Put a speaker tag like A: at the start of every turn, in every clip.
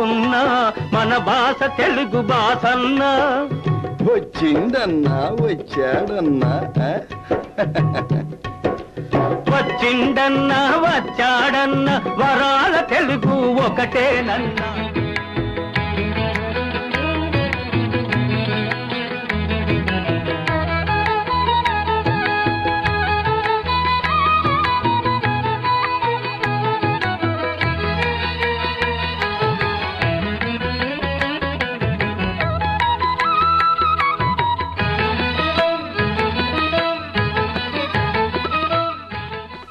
A: ఉన్న మన భాష తెలుగు భాషన్నా
B: వచ్చిందన్నా వచ్చాడన్నా
A: వచ్చిండన్నా వచ్చాడన్నా వరాల తెలుగు ఒకటేనన్నా.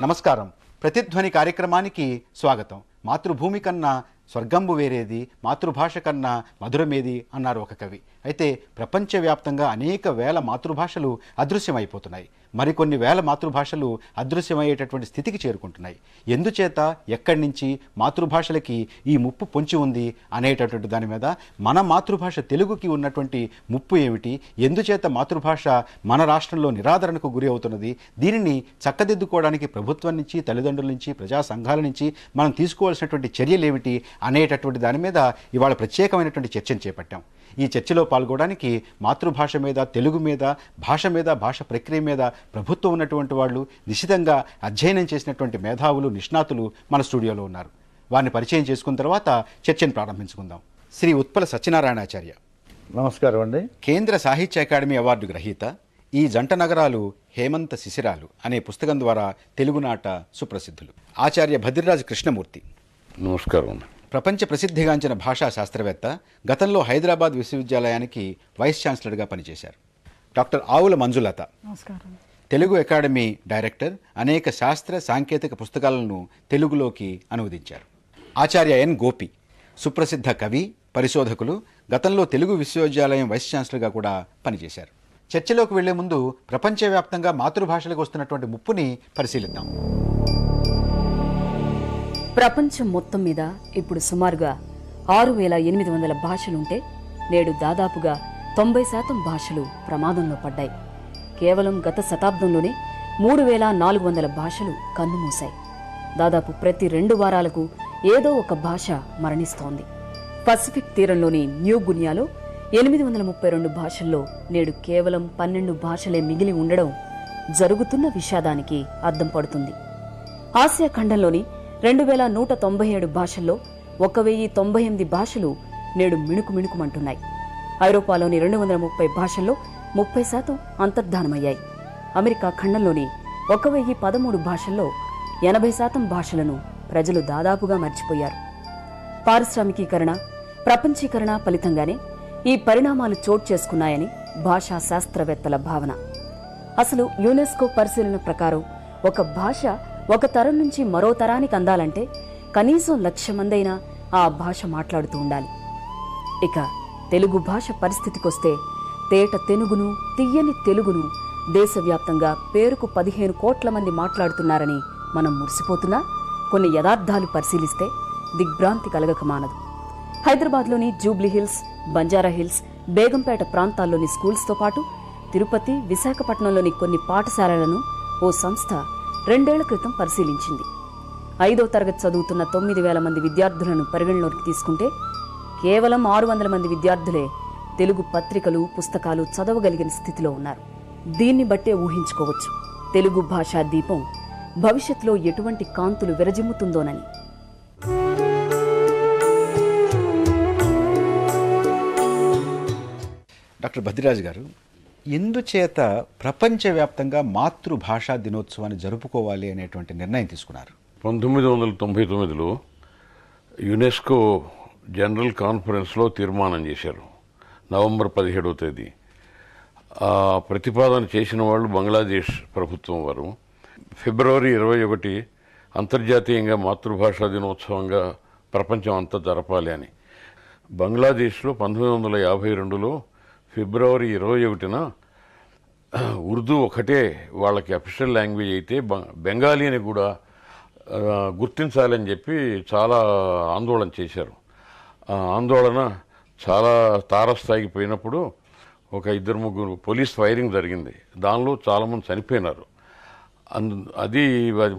C: నమస్కారం. ప్రతిధ్వని కార్యక్రమానికి స్వాగతం. మాతృభూమి కన్నా స్వర్గంబు వేరేది, మాతృభాష కన్నా మధురమేది అన్నారు ఒక కవి. అయితే ప్రపంచవ్యాప్తంగా అనేక వేల మాతృభాషలు అదృశ్యమైపోతున్నాయి. మరికొన్ని వేల మాతృభాషలు అదృశ్యమయ్యేటటువంటి స్థితికి చేరుకుంటున్నాయి. ఎందుచేత, ఎక్కడి నుంచి మాతృభాషలకి ఈ ముప్పు పొంచి ఉంది అనేటటువంటి దాని మీద మన మాతృభాష తెలుగుకి ఉన్నటువంటి ముప్పు ఏమిటి, ఎందుచేత మాతృభాష మన రాష్ట్రంలో నిరాదరణకు గురి అవుతున్నది, దీనిని చక్కదిద్దుకోవడానికి ప్రభుత్వం నుంచి, తల్లిదండ్రుల నుంచి, ప్రజా సంఘాల నుంచి మనం తీసుకోవాల్సినటువంటి చర్యలు ఏమిటి అనేటటువంటి దాని మీద ఇవాళ ప్రత్యేకమైనటువంటి చర్చను చేపట్టాం. ఈ చర్చలో పాల్గొనడానికి మాతృభాష మీద, తెలుగు మీద, భాష ప్రక్రియ మీద ప్రభుత్వం ఉన్నటువంటి వాళ్ళు, నిశితంగా అధ్యయనం చేసినటువంటి మేధావులు, నిష్ణాతులు మన స్టూడియోలో ఉన్నారు. వారిని పరిచయం చేసుకున్న తర్వాత చర్చను ప్రారంభించుకుందాం. శ్రీ ఉత్పల సత్యనారాయణాచార్య,
B: నమస్కారం అండి.
C: కేంద్ర సాహిత్య అకాడమీ అవార్డు గ్రహీత. ఈ జంట నగరాలు హేమంత శిశిరాలు అనే పుస్తకం ద్వారా తెలుగునాట సుప్రసిద్ధులు. ఆచార్య భద్రరాజు కృష్ణమూర్తి,
D: నమస్కారం.
C: ప్రపంచ ప్రసిద్ధిగాంచిన భాషా శాస్త్రవేత్త, గతంలో హైదరాబాద్ విశ్వవిద్యాలయానికి వైస్ ఛాన్సలర్గా పనిచేశారు. డాక్టర్ ఆవుల మంజులత, తెలుగు అకాడమీ డైరెక్టర్, అనేక శాస్త్ర సాంకేతిక పుస్తకాలను తెలుగులోకి అనువదించారు. ఆచార్య ఎన్ గోపి, సుప్రసిద్ధ కవి, పరిశోధకులు, గతంలో తెలుగు విశ్వవిద్యాలయం వైస్ ఛాన్సలర్గా కూడా పనిచేశారు. చర్చలోకి వెళ్లే ముందు ప్రపంచవ్యాప్తంగా మాతృభాషలకు వస్తున్నటువంటి ముప్పుని పరిశీలిద్దాం.
E: ప్రపంచం మొత్తం మీద ఇప్పుడు సుమారుగా 6,800 భాషలుంటే నేడు దాదాపుగా 90% భాషలు ప్రమాదంలో పడ్డాయి. కేవలం గత శతాబ్దంలోనే 3,400 భాషలు కన్నుమూశాయి. దాదాపు ప్రతి 2 వారాలకు ఏదో ఒక భాష మరణిస్తోంది. పసిఫిక్ తీరంలోని న్యూ గునియాలో 832 భాషల్లో నేడు కేవలం 12 భాషలే మిగిలి ఉండడం జరుగుతున్న విషాదానికి అద్దం పడుతుంది. ఆసియా ఖండంలోని 2,197 భాషల్లో 1,098 భాషలు నేడు మిణుకుమిణుకుమంటున్నాయి. ఐరోపాలోని 230 భాషల్లో 30% అంతర్ధానమయ్యాయి. అమెరికా ఖండంలోని 1,013 భాషల్లో 80% భాషలను ప్రజలు దాదాపుగా మర్చిపోయారు. పారిశ్రామికీకరణ, ప్రపంచీకరణ ఫలితంగానే ఈ పరిణామాలు చోటు చేసుకున్నాయని భాషా శాస్త్రవేత్తల భావన. అసలు యునెస్కో పరిశీలన ప్రకారం ఒక భాష ఒక తరం నుంచి మరో తరానికి అందాలంటే కనీసం 1,00,000 మందైనా ఆ భాష మాట్లాడుతూ ఉండాలి. ఇక తెలుగు భాష పరిస్థితికొస్తే తేట తెనుగును, తియ్యని తెలుగును దేశవ్యాప్తంగా పేరుకు 15 కోట్ల మంది మాట్లాడుతున్నారని మనం మురిసిపోతున్నా కొన్ని యథార్థాలు పరిశీలిస్తే దిగ్భ్రాంతి కలగక మానదు. హైదరాబాద్లోని జూబ్లీహిల్స్, బంజారాహిల్స్, బేగంపేట ప్రాంతాల్లోని స్కూల్స్తో పాటు తిరుపతి, విశాఖపట్నంలోని కొన్ని పాఠశాలలను ఓ సంస్థ 2 ఏళ్ల క్రితం పరిశీలించింది. 5వ తరగతి చదువుతున్న 9,000 మంది విద్యార్థులను పరిగణలోకి తీసుకుంటే కేవలం 600 మంది విద్యార్థులే తెలుగు పత్రికలు, పుస్తకాలు చదవగలిగిన స్థితిలో ఉన్నారు. దీన్ని బట్టే ఊహించుకోవచ్చు తెలుగు భాషా దీపం భవిష్యత్తులో ఎటువంటి కాంతులు విరజిమ్ముతుందోనని.
C: డాక్టర్ భద్రరాజు గారు, ఎందుచేత ప్రపంచవ్యాప్తంగా మాతృభాషా దినోత్సవాన్ని జరుపుకోవాలి అనేటువంటి నిర్ణయం తీసుకున్నారు?
D: 1999లో యునెస్కో జనరల్ కాన్ఫరెన్స్లో తీర్మానం చేశారు, నవంబర్ 17వ తేదీ. ఆ ప్రతిపాదన చేసిన వాళ్ళు బంగ్లాదేశ్ ప్రభుత్వం వారు. ఫిబ్రవరి 21 అంతర్జాతీయంగా మాతృభాషా దినోత్సవంగా ప్రపంచం అంతా జరపాలి అని. బంగ్లాదేశ్లో 1952లో ఫిబ్రవరి 21న ఉర్దూ ఒకటే వాళ్ళకి అఫీషియల్ లాంగ్వేజ్ అయితే బెంగాలీని కూడా గుర్తించాలని చెప్పి చాలా ఆందోళన చేశారు. ఆ ఆందోళన చాలా తారస్థాయికి పోయినప్పుడు ఒక 2-3 పోలీస్ ఫైరింగ్ జరిగింది. దానిలో చాలామంది చనిపోయినారు. అది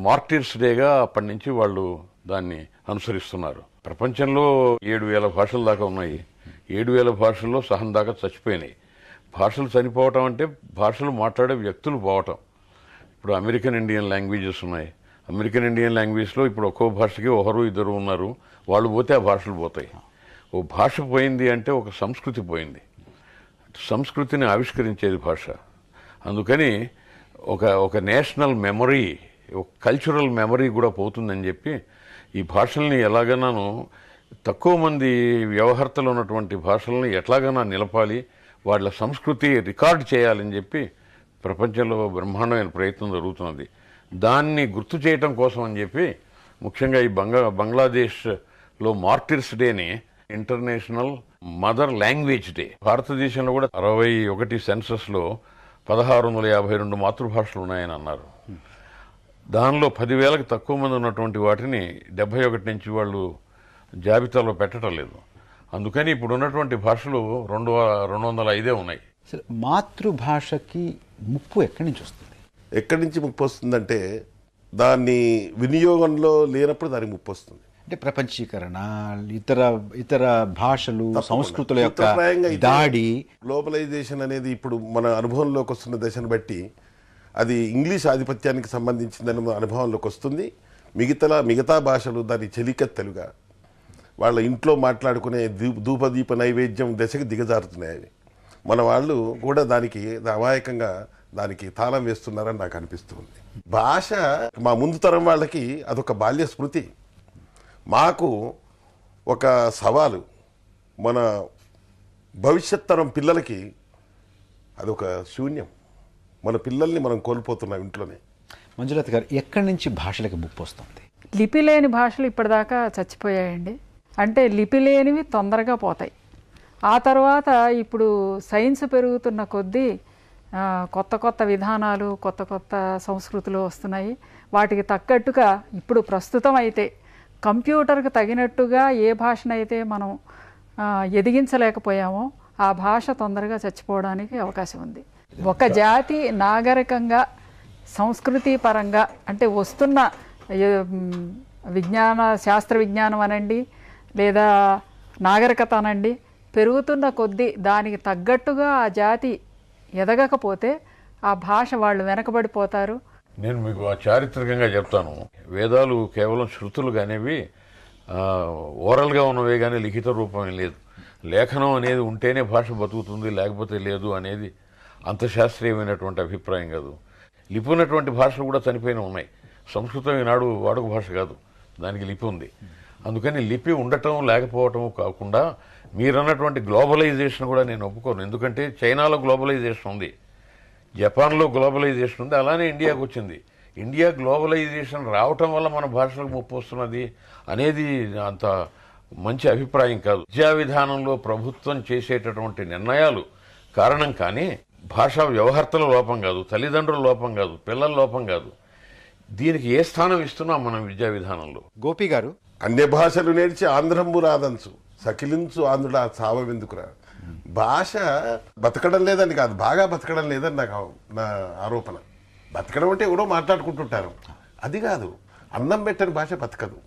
D: మార్టిర్స్ డేగా అప్పటి నుంచి వాళ్ళు దాన్ని అనుసరిస్తున్నారు. ప్రపంచంలో 7,000 భాషల దాకా ఉన్నాయి. 7,000 భాషల్లో సహం దాకా చచ్చిపోయినాయి. భాషలు చనిపోవటం అంటే భాషలు మాట్లాడే వ్యక్తులు పోవటం. ఇప్పుడు అమెరికన్ ఇండియన్ లాంగ్వేజెస్ ఉన్నాయి. అమెరికన్ ఇండియన్ లాంగ్వేజ్లో ఇప్పుడు ఒక్కో భాషకి 1-2 ఉన్నారు. వాళ్ళు పోతే ఆ భాషలు పోతాయి. ఓ భాష పోయింది అంటే ఒక సంస్కృతి పోయింది. సంస్కృతిని ఆవిష్కరించేది భాష. అందుకని ఒక నేషనల్ మెమరీ, ఒక కల్చరల్ మెమరీ కూడా పోతుందని చెప్పి ఈ భాషల్ని ఎలాగైనాను తక్కువ మంది వ్యవహర్తలు ఉన్నటువంటి భాషల్ని ఎట్లాగైనా నిలపాలి, వాళ్ళ సంస్కృతి రికార్డు చేయాలని చెప్పి ప్రపంచంలో బ్రహ్మాండమైన ప్రయత్నం జరుగుతున్నది. దాన్ని గుర్తు చేయటం కోసం అని చెప్పి ముఖ్యంగా ఈ బంగ్లాదేశ్లో మార్టిర్స్ డేని ఇంటర్నేషనల్ మదర్ లాంగ్వేజ్ డే. భారతదేశంలో కూడా 61 సెన్సస్లో 1652 మాతృభాషలు ఉన్నాయని అన్నారు. దానిలో 10,000కి తక్కువ మంది ఉన్నటువంటి వాటిని 71 నుంచి వాళ్ళు జాబితాలో పెట్టడం లేదు. అందుకని ఇప్పుడు ఉన్నటువంటి భాషలు 205 ఉన్నాయి.
C: మాతృభాషకి ముప్పు ఎక్కడి నుంచి వస్తుంది?
B: ఎక్కడి నుంచి ముప్పు వస్తుందంటే దాన్ని వినియోగంలో లేనప్పుడు దానికి ముప్పు వస్తుంది.
C: అంటే ప్రపంచీకరణ, ఇతర భాషలు, సంస్కృతుల యొక్క
B: సూత్రప్రాయంగా
C: దాడి,
B: గ్లోబలైజేషన్ అనేది ఇప్పుడు మన అనుభవంలోకి వస్తున్న దశను బట్టి అది ఇంగ్లీష్ ఆధిపత్యానికి సంబంధించిందని అనుభవంలోకి వస్తుంది. మిగతా భాషలు దాని చెలికత్తెలుగా వాళ్ళ ఇంట్లో మాట్లాడుకునే ధూపదీప నైవేద్యం దశకి దిగజారుతున్నాయి. అవి మన వాళ్ళు కూడా దానికి అమాయకంగా దానికి తాళం వేస్తున్నారని నాకు అనిపిస్తుంది. భాష మా ముందు తరం వాళ్ళకి అదొక బాల్య స్మృతి, మాకు ఒక సవాలు. మన భవిష్యత్ తరం పిల్లలకి అదొక శూన్యం. మన పిల్లల్ని మనం కోల్పోతున్నాం ఇంట్లోనే.
C: మంజులత గారు, ఎక్కడి నుంచి భాషలకు ముప్పు వస్తుంది?
F: లిపి లేని భాషలు ఇప్పటిదాకా చచ్చిపోయాయండి. అంటే లిపి లేనివి తొందరగా పోతాయి. ఆ తర్వాత ఇప్పుడు సైన్స్ పెరుగుతున్న కొద్దీ కొత్త విధానాలు, కొత్త సంస్కృతులు వస్తున్నాయి. వాటికి తగ్గట్టుగా ఇప్పుడు ప్రస్తుతం అయితే కంప్యూటర్కి తగినట్టుగా ఏ భాషనైతే మనం ఎదిగించలేకపోయామో ఆ భాష తొందరగా చచ్చిపోవడానికి అవకాశం ఉంది. ఒక జాతి నాగరికంగా, సంస్కృతి పరంగా అంటే వస్తున్న శాస్త్ర విజ్ఞానం అనండి లేదా నాగరికత అనండి, పెరుగుతున్న కొద్దీ దానికి తగ్గట్టుగా ఆ జాతి ఎదగకపోతే ఆ భాష వాళ్ళు వెనకబడిపోతారు.
D: నేను మీకు చారిత్రకంగా చెప్తాను. వేదాలు కేవలం శృతులు అనేవి ఓరల్గా ఉన్నవే కానీ లిఖిత రూపమే లేదు. లేఖనం అనేది ఉంటేనే భాష బతుకుతుంది, లేకపోతే లేదు అనేది అంత శాస్త్రీయమైనటువంటి అభిప్రాయం కాదు. లిపి ఉన్నటువంటి భాషలు కూడా చనిపోయిన ఉన్నాయి. సంస్కృతం ఈనాడు వాడుక భాష కాదు, దానికి లిపి ఉంది. అందుకని లిపి ఉండటం లేకపోవటం కాకుండా మీరన్నటువంటి గ్లోబలైజేషన్ కూడా నేను ఒప్పుకోను. ఎందుకంటే చైనాలో గ్లోబలైజేషన్ ఉంది, జపాన్లో గ్లోబలైజేషన్ ఉంది, అలానే ఇండియాకు వచ్చింది. ఇండియా గ్లోబలైజేషన్ రావటం వల్ల మన భాషలకు ముప్పు వస్తున్నది అనేది అంత మంచి అభిప్రాయం కాదు. విద్యా విధానంలో ప్రభుత్వం చేసేటటువంటి నిర్ణయాలు కారణం కానీ భాషా వ్యవహర్తల లోపం కాదు, తల్లిదండ్రుల లోపం కాదు, పిల్లల లోపం కాదు. దీనికి ఏ స్థానం ఇస్తున్నాం మనం విద్యా విధానంలో?
C: గోపి గారు,
B: అన్య భాషలు నేర్చి ఆంధ్రంబు రాదంచు, సకిలించు ఆంధ్రుడు ఆ చావెందుకురా. భాష బతకడం లేదని కాదు, బాగా బతకడం లేదని నా ఆరోపణ. బతకడం అంటే ఎవరో మాట్లాడుకుంటుంటారు, అది కాదు. అన్నం పెట్టని భాష బతకదు.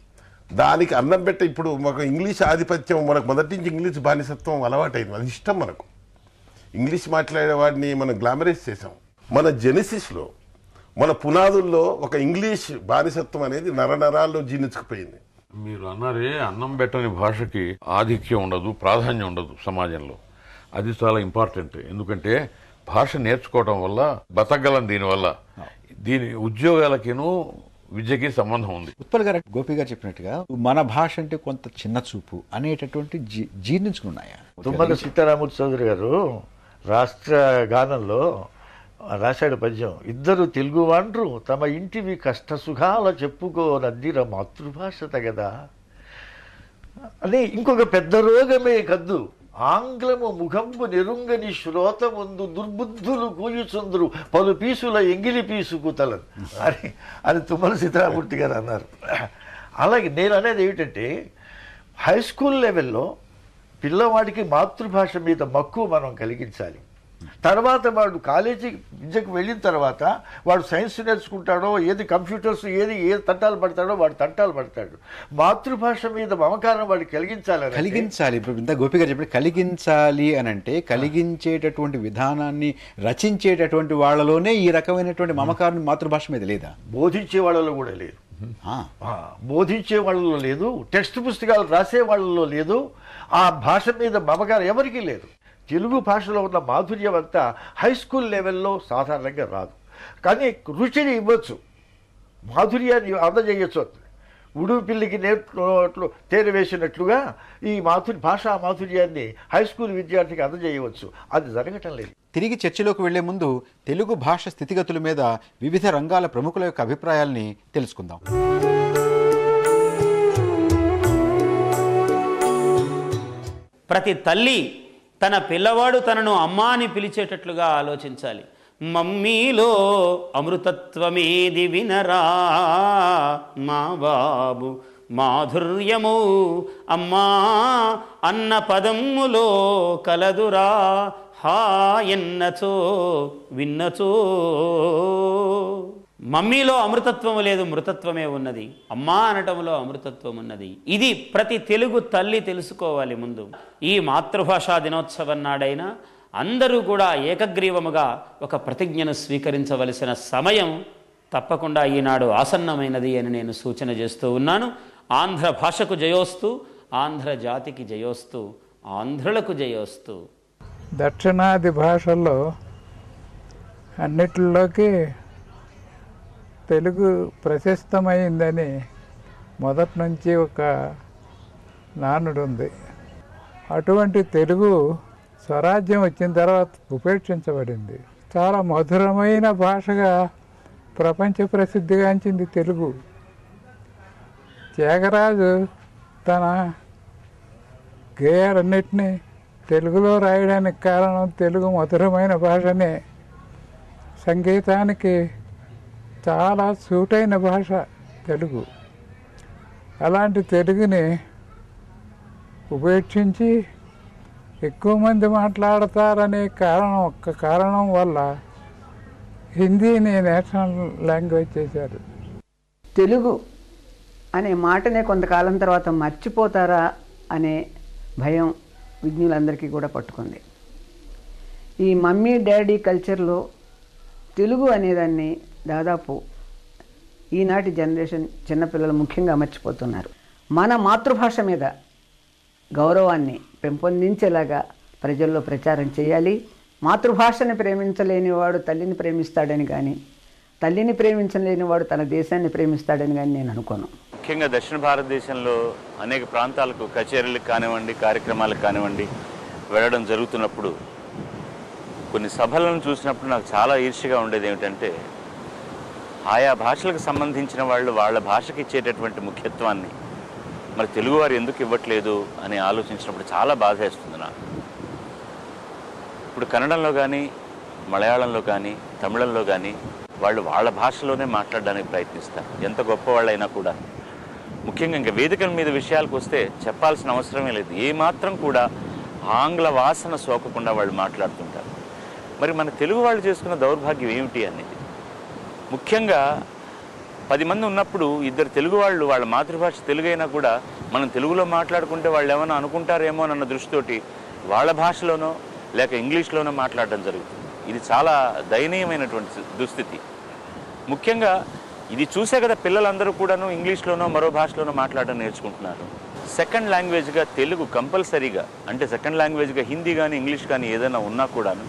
B: దానికి అన్నం పెట్ట ఇప్పుడు మాకు ఇంగ్లీష్ ఆధిపత్యం, మనకు మొదటి నుంచి ఇంగ్లీష్ బానిసత్వం అలవాటైంది. అది ఇష్టం మనకు. ఇంగ్లీష్ మాట్లాడేవాడిని మనం గ్లామరైజ్ చేసాం. మన జెనసిస్లో, మన పునాదుల్లో ఒక ఇంగ్లీష్ బానిసత్వం అనేది నరనరాల్లో జీర్ణించుకుపోయింది.
D: మీరు అన్నారే అన్నం పెట్టని భాషకి ఆధిక్యం ఉండదు, ప్రాధాన్యం ఉండదు సమాజంలో. అది చాలా ఇంపార్టెంట్. ఎందుకంటే భాష నేర్చుకోవడం వల్ల బతకగలం. దీనివల్ల దీని ఉద్యోగాలకిను విద్యకి సంబంధం ఉంది.
C: ఉత్పల్ గారు, గోపి గారు చెప్పినట్టుగా మన భాష అంటే కొంత చిన్న చూపు అనేటటువంటి జీర్ణించుకున్నాయా?
G: తుమ్మల సీతారామూర్తి చౌదరి గారు రాష్ట్ర గానంలో రాశాడు పద్యం, ఇద్దరు తెలుగు వాండ్రు తమ ఇంటివి కష్ట సుఖాల చెప్పుకోనద్దిర మాతృభాష తగదా అని. ఇంకొక పెద్ద రోగమే కద్దు ఆంగ్లము ముఖంబు నెరుంగని శ్రోతముందు దుర్బుద్ధులు కూయుచుందురు పలు పీసుల ఎంగిలి పీసుకుతలను అని తుమ్మల సీతారామూర్తి గారు అన్నారు. అలాగే నేను అనేది ఏమిటంటే, హై స్కూల్ లెవెల్లో పిల్లవాడికి మాతృభాష మీద మక్కువ మనం కలిగించాలి. తర్వాత వాడు కాలేజీ విద్యకు వెళ్ళిన తర్వాత వాడు సైన్స్ నేర్చుకుంటాడో, ఏది కంప్యూటర్స్ ఏ తంటాలు పడతాడో వాడు తంటాలు పడతాడు. మాతృభాష మీద మమకారం వాడికి కలిగించాలి.
C: ఇప్పుడు ఇంత గోపి గారు చెప్పి కలిగించాలి అని అంటే, కలిగించేటటువంటి విధానాన్ని రచించేటటువంటి వాళ్ళలోనే ఈ రకమైనటువంటి మమకారం మాతృభాష మీద లేదా?
G: బోధించే వాళ్ళలో కూడా లేదు. బోధించే వాళ్ళలో లేదు, టెక్స్ట్ పుస్తకాలు రాసే వాళ్ళలో లేదు. ఆ భాష మీద మమకారం ఎవరికీ లేదు. తెలుగు భాషలో ఉన్న మాధుర్యం అంతా హై స్కూల్ లెవెల్లో సాధారణంగా రాదు. కానీ రుచిని ఇవ్వచ్చు, మాధుర్యాన్ని అందజేయచ్చు. ఉడుగు పిల్లికి నేర్చుకున్నట్లు తేనె వేసినట్లుగా ఈ భాషా మాధుర్యాన్ని హై స్కూల్ విద్యార్థికి అందజేయవచ్చు. అది జరగటం లేదు.
C: తిరిగి చర్చలోకి వెళ్లే ముందు తెలుగు భాష స్థితిగతుల మీద వివిధ రంగాల ప్రముఖుల యొక్క అభిప్రాయాల్ని తెలుసుకుందాం.
H: ప్రతి తల్లి తన పిల్లవాడు తనను అమ్మ అని పిలిచేటట్లుగా ఆలోచించాలి. మమ్మీలో అమృతత్వమేది వినరా మా బాబు మాధుర్యము అమ్మా అన్న పదములో కలదురా హా ఎన్నచో విన్నచో. మమ్మీలో అమృతత్వము లేదు, మృతత్వమే ఉన్నది. అమ్మా అనటంలో అమృతత్వం ఉన్నది. ఇది ప్రతి తెలుగు తల్లి తెలుసుకోవాలి. ముందు ఈ మాతృభాషా దినోత్సవం నాడైనా అందరూ కూడా ఏకగ్రీవముగా ఒక ప్రతిజ్ఞను స్వీకరించవలసిన సమయం తప్పకుండా ఈనాడు ఆసన్నమైనది అని నేను సూచన చేస్తూ ఉన్నాను. ఆంధ్ర భాషకు జయోస్తు, ఆంధ్ర జాతికి జయోస్తు, ఆంధ్రులకు జయోస్తు.
F: దక్షిణాది భాషల్లో అన్నిటిలోకి తెలుగు ప్రశస్తమైందని మొదటి నుంచి ఒక నానుడు ఉంది. అటువంటి తెలుగు స్వరాజ్యం వచ్చిన తర్వాత ఉపేక్షించబడింది. చాలా మధురమైన భాషగా ప్రపంచ ప్రసిద్ధిగాంచింది తెలుగు. త్యాగరాజు తన గేయాలన్నిటినీ తెలుగులో రాయడానికి కారణం తెలుగు మధురమైన భాషనే. సంగీతానికి చాలా సూటైన భాష తెలుగు. అలాంటి తెలుగుని ఉపేక్షించి ఎక్కువ మంది మాట్లాడతారనే ఒక్క కారణం వల్ల హిందీని నేషనల్ లాంగ్వేజ్ చేశారు.
I: తెలుగు అనే మాటనే కొంతకాలం తర్వాత మర్చిపోతారా అనే భయం విజ్ఞులందరికీ కూడా పట్టుకుంది. ఈ మమ్మీ డాడీ కల్చర్లో తెలుగు అనేదాన్ని దాదాపు ఈనాటి జనరేషన్ చిన్నపిల్లలు ముఖ్యంగా మర్చిపోతున్నారు. మన మాతృభాష మీద గౌరవాన్ని పెంపొందించేలాగా ప్రజల్లో ప్రచారం చేయాలి. మాతృభాషని ప్రేమించలేని వాడు తల్లిని ప్రేమిస్తాడని కానీ, తల్లిని ప్రేమించలేని వాడు తన దేశాన్ని ప్రేమిస్తాడని కానీ నేను అనుకోను.
J: ముఖ్యంగా దక్షిణ భారతదేశంలో అనేక ప్రాంతాలకు కచేరీలకు కానివ్వండి, కార్యక్రమాలకు కానివ్వండి వెళ్ళడం జరుగుతున్నప్పుడు కొన్ని సభలను చూసినప్పుడు నాకు చాలా ఈర్ష్యగా ఉండేది ఏమిటంటే, ఆయా భాషలకు సంబంధించిన వాళ్ళు వాళ్ళ భాషకి ఇచ్చేటటువంటి ముఖ్యత్వాన్ని మరి తెలుగువారు ఎందుకు ఇవ్వట్లేదు అని ఆలోచించినప్పుడు చాలా బాధ వేస్తుంది నాకు. ఇప్పుడు కన్నడంలో కానీ, మలయాళంలో కానీ, తమిళంలో కానీ వాళ్ళు వాళ్ళ భాషలోనే మాట్లాడడానికి ప్రయత్నిస్తారు, ఎంత గొప్పవాళ్ళైనా కూడా. ముఖ్యంగా ఇంకా వేదికల మీద విషయాలకు వస్తే చెప్పాల్సిన అవసరమే లేదు. ఏమాత్రం కూడా ఆంగ్ల వాసన సోకకుండా వాళ్ళు మాట్లాడుతుంటారు. మరి మన తెలుగు వాళ్ళు చేసుకున్న దౌర్భాగ్యం ఏమిటి అనేది, ముఖ్యంగా 10 మంది ఉన్నప్పుడు ఇద్దరు తెలుగు వాళ్ళు వాళ్ళ మాతృభాష తెలుగు అయినా కూడా మనం తెలుగులో మాట్లాడుకుంటే వాళ్ళు ఏమైనా అనుకుంటారేమో అన్న దృష్టితోటి వాళ్ళ భాషలోనో లేక ఇంగ్లీష్లోనో మాట్లాడడం జరుగుతుంది. ఇది చాలా దయనీయమైనటువంటి దుస్థితి. ముఖ్యంగా ఇది చూసే కదా పిల్లలందరూ కూడాను ఇంగ్లీష్లోనో మరో భాషలోనో మాట్లాడడం నేర్చుకుంటున్నారు. సెకండ్ లాంగ్వేజ్గా తెలుగు కంపల్సరీగా, అంటే సెకండ్ లాంగ్వేజ్గా హిందీ కానీ ఇంగ్లీష్ కానీ ఏదైనా ఉన్నా కూడాను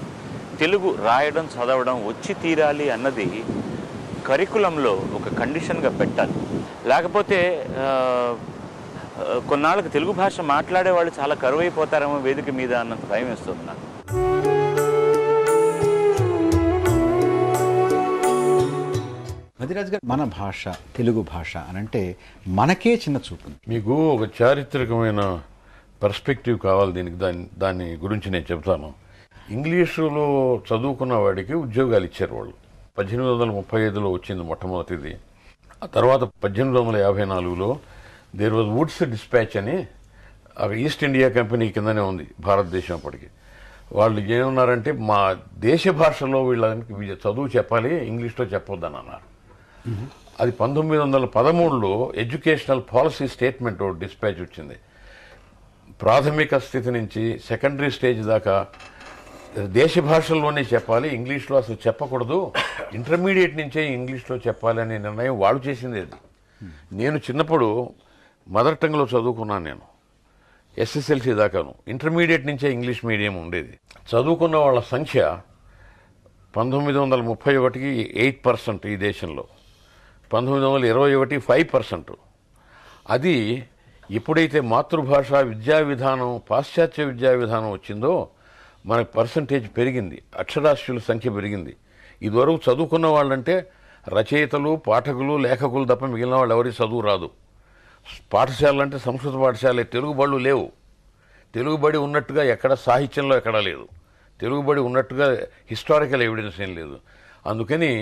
J: తెలుగు రాయడం చదవడం వచ్చి తీరాలి అన్నది కరికులంలో ఒక కండిషన్గా పెట్టాలి. లేకపోతే కొన్నాళ్ళకి తెలుగు భాష మాట్లాడే వాళ్ళు చాలా కరువైపోతారేమో వేదిక మీద అన్నంత భయం వేస్తుంది నాకు.
C: మదిరాజు గారు, మన భాష తెలుగు భాష అని అంటే మనకే చిన్న చూపు.
D: మీకు ఒక చారిత్రకమైన పర్స్పెక్టివ్ కావాలి దీనికి. దాని గురించి నేను చెప్తాను. ఇంగ్లీషులో చదువుకున్న వాడికి ఉద్యోగాలు ఇచ్చారు వాళ్ళు. 1835లో వచ్చింది మొట్టమొదటిది. ఆ తర్వాత 1854లో దేర్ వాజ్ వుడ్స్ డిస్పాచ్ అని ఈస్ట్ ఇండియా కంపెనీ కిందనే ఉంది భారతదేశం అప్పటికి. వాళ్ళు ఏమన్నారంటే మా దేశ భాషలో వీళ్ళకి చదువు చెప్పాలి, ఇంగ్లీష్లో చెప్పొద్దని అన్నారు. అది 1913లో ఎడ్యుకేషనల్ పాలసీ స్టేట్మెంట్ డిస్పాచ్ వచ్చింది. ప్రాథమిక స్థితి నుంచి సెకండరీ స్టేజ్ దాకా దేశ భాషల్లోనే చెప్పాలి, ఇంగ్లీష్లో అసలు చెప్పకూడదు, ఇంటర్మీడియట్ నుంచే ఇంగ్లీష్లో చెప్పాలి అనే నిర్ణయం వాళ్ళు చేసింది. అది నేను చిన్నప్పుడు మదర్ టంగ్లో చదువుకున్నాను. నేను ఎస్ఎస్ఎల్సీ దాకాను. ఇంటర్మీడియట్ నుంచే ఇంగ్లీష్ మీడియం ఉండేది. చదువుకున్న వాళ్ళ సంఖ్య 1931కి 8% ఈ దేశంలో, 1921 5%. అది ఎప్పుడైతే మాతృభాష విద్యా విధానం పాశ్చాత్య విద్యా విధానం వచ్చిందో మనకు పర్సంటేజ్ పెరిగింది, అక్షరాస్యుల సంఖ్య పెరిగింది. ఇదివరకు చదువుకున్న వాళ్ళంటే రచయితలు, పాఠకులు, లేఖకులు తప్ప మిగిలిన వాళ్ళు ఎవరికి చదువు రాదు. పాఠశాలలు అంటే సంస్కృత పాఠశాలే, తెలుగు బళ్ళు లేవు. తెలుగుబడి ఉన్నట్టుగా ఎక్కడ సాహిత్యంలో ఎక్కడా లేదు, తెలుగుబడి ఉన్నట్టుగా హిస్టారికల్ ఎవిడెన్స్ ఏం లేదు. అందుకని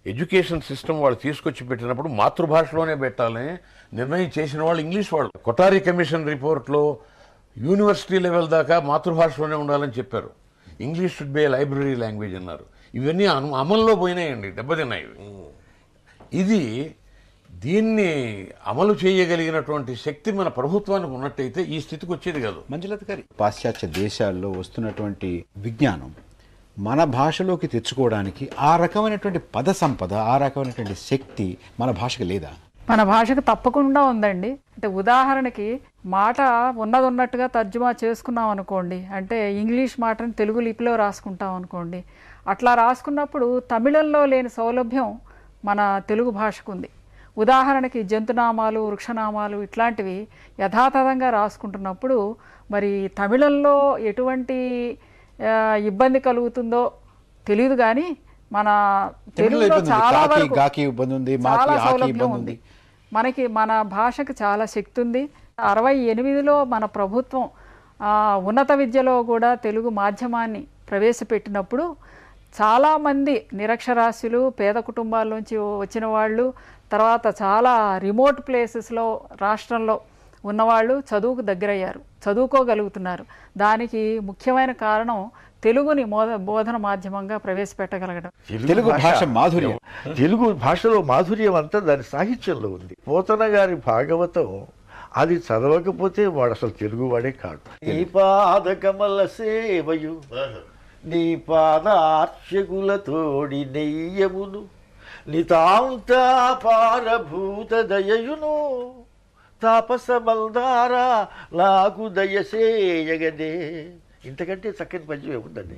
D: ఎడ్యుకేషన్ సిస్టమ్ వాళ్ళు తీసుకొచ్చి పెట్టినప్పుడు మాతృభాషలోనే పెట్టాలని నిర్ణయం చేసిన వాళ్ళు ఇంగ్లీష్ వాళ్ళు. కొఠారి కమిషన్ రిపోర్ట్లో యూనివర్సిటీ లెవెల్ దాకా మాతృభాషలోనే ఉండాలని చెప్పారు. English should be a library language అన్నారు. ఇవన్నీ అమల్లో పోయినాయండి, దెబ్బతిన్నాయి. ఇది దీన్ని అమలు చేయగలిగినటువంటి శక్తి మన ప్రభుత్వానికి ఉన్నట్టయితే ఈ స్థితికి వచ్చేది కాదు.
C: మంజులత గారి, పాశ్చాత్య దేశాల్లో వస్తున్నటువంటి విజ్ఞానం మన భాషలోకి తెచ్చుకోవడానికి ఆ రకమైనటువంటి పద సంపద, ఆ రకమైనటువంటి శక్తి మన భాషకు లేదా?
F: మన భాషకు తప్పకుండా ఉందండి. అంటే ఉదాహరణకి మాట ఉన్నట్టుగా తర్జుమా చేసుకున్నాం అనుకోండి, అంటే ఇంగ్లీష్ మాటని తెలుగు లిపిలో రాసుకుంటాం అనుకోండి. అట్లా రాసుకున్నప్పుడు తమిళంలో లేని సౌలభ్యం మన తెలుగు భాషకు ఉంది. ఉదాహరణకి జంతునామాలు, వృక్షనామాలు ఇట్లాంటివి యథాతథంగా రాసుకుంటున్నప్పుడు మరి తమిళంలో ఎటువంటి ఇబ్బంది కలుగుతుందో తెలియదు, కానీ మన తెలుగులో చాలా వరకు చాలా సౌలభ్యం ఉంది. మనకి మన భాషకు చాలా శక్తి ఉంది. 68లో మన ప్రభుత్వం ఉన్నత విద్యలో కూడా తెలుగు మాధ్యమాన్ని ప్రవేశపెట్టినప్పుడు చాలామంది నిరక్షరాస్యులు, పేద కుటుంబాల్లోంచి వచ్చిన వాళ్ళు, తర్వాత చాలా రిమోట్ ప్లేసెస్లో రాష్ట్రంలో ఉన్నవాళ్ళు చదువుకు దగ్గరయ్యారు, చదువుకోగలుగుతున్నారు. దానికి ముఖ్యమైన కారణం తెలుగుని బోధన మాధ్యమంగా ప్రవేశపెట్టగలగడం.
C: తెలుగు భాష మాధుర్యం,
G: తెలుగు భాషలో మాధుర్యం అంతా దాని సాహిత్యంలో ఉంది. పోతన గారి భాగవతం అది చదవకపోతే వాడు అసలు తెలుగు వాడే కాదు. నీ పాద కమల సేవయు నీ పాదార్చకులతోడి నెయ్యమును నితాంత పారభూత దయయును తాపసమల్దారా నాకు దయసేయగదే. ఇంతకంటే చక్కని పద్యం ఏముందండి?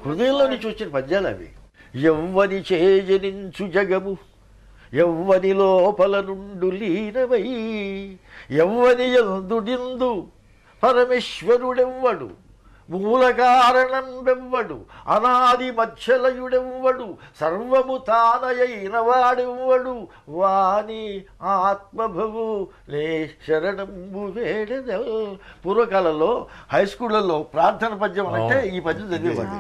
G: హృదయంలో నుంచి వచ్చిన పద్యాలు అవి. ఎవ్వని చేయనించు జగము ఎవ్వని లోపల నుండు లీనమై ఎవ్వని యందుడిందు పరమేశ్వరుడెవ్వడు మూల కారణం వెవ్వడు అనాది మధ్యలయుడెవ్వడు సర్వము తానయైన వాడెవ్వడు వాని ఆత్మభవు లే శరణంబు వేడెద. పూర్వకాలంలో హై స్కూళ్ళలో ప్రార్థన పద్యం అంటే ఈ పద్యం చదివేవాడు.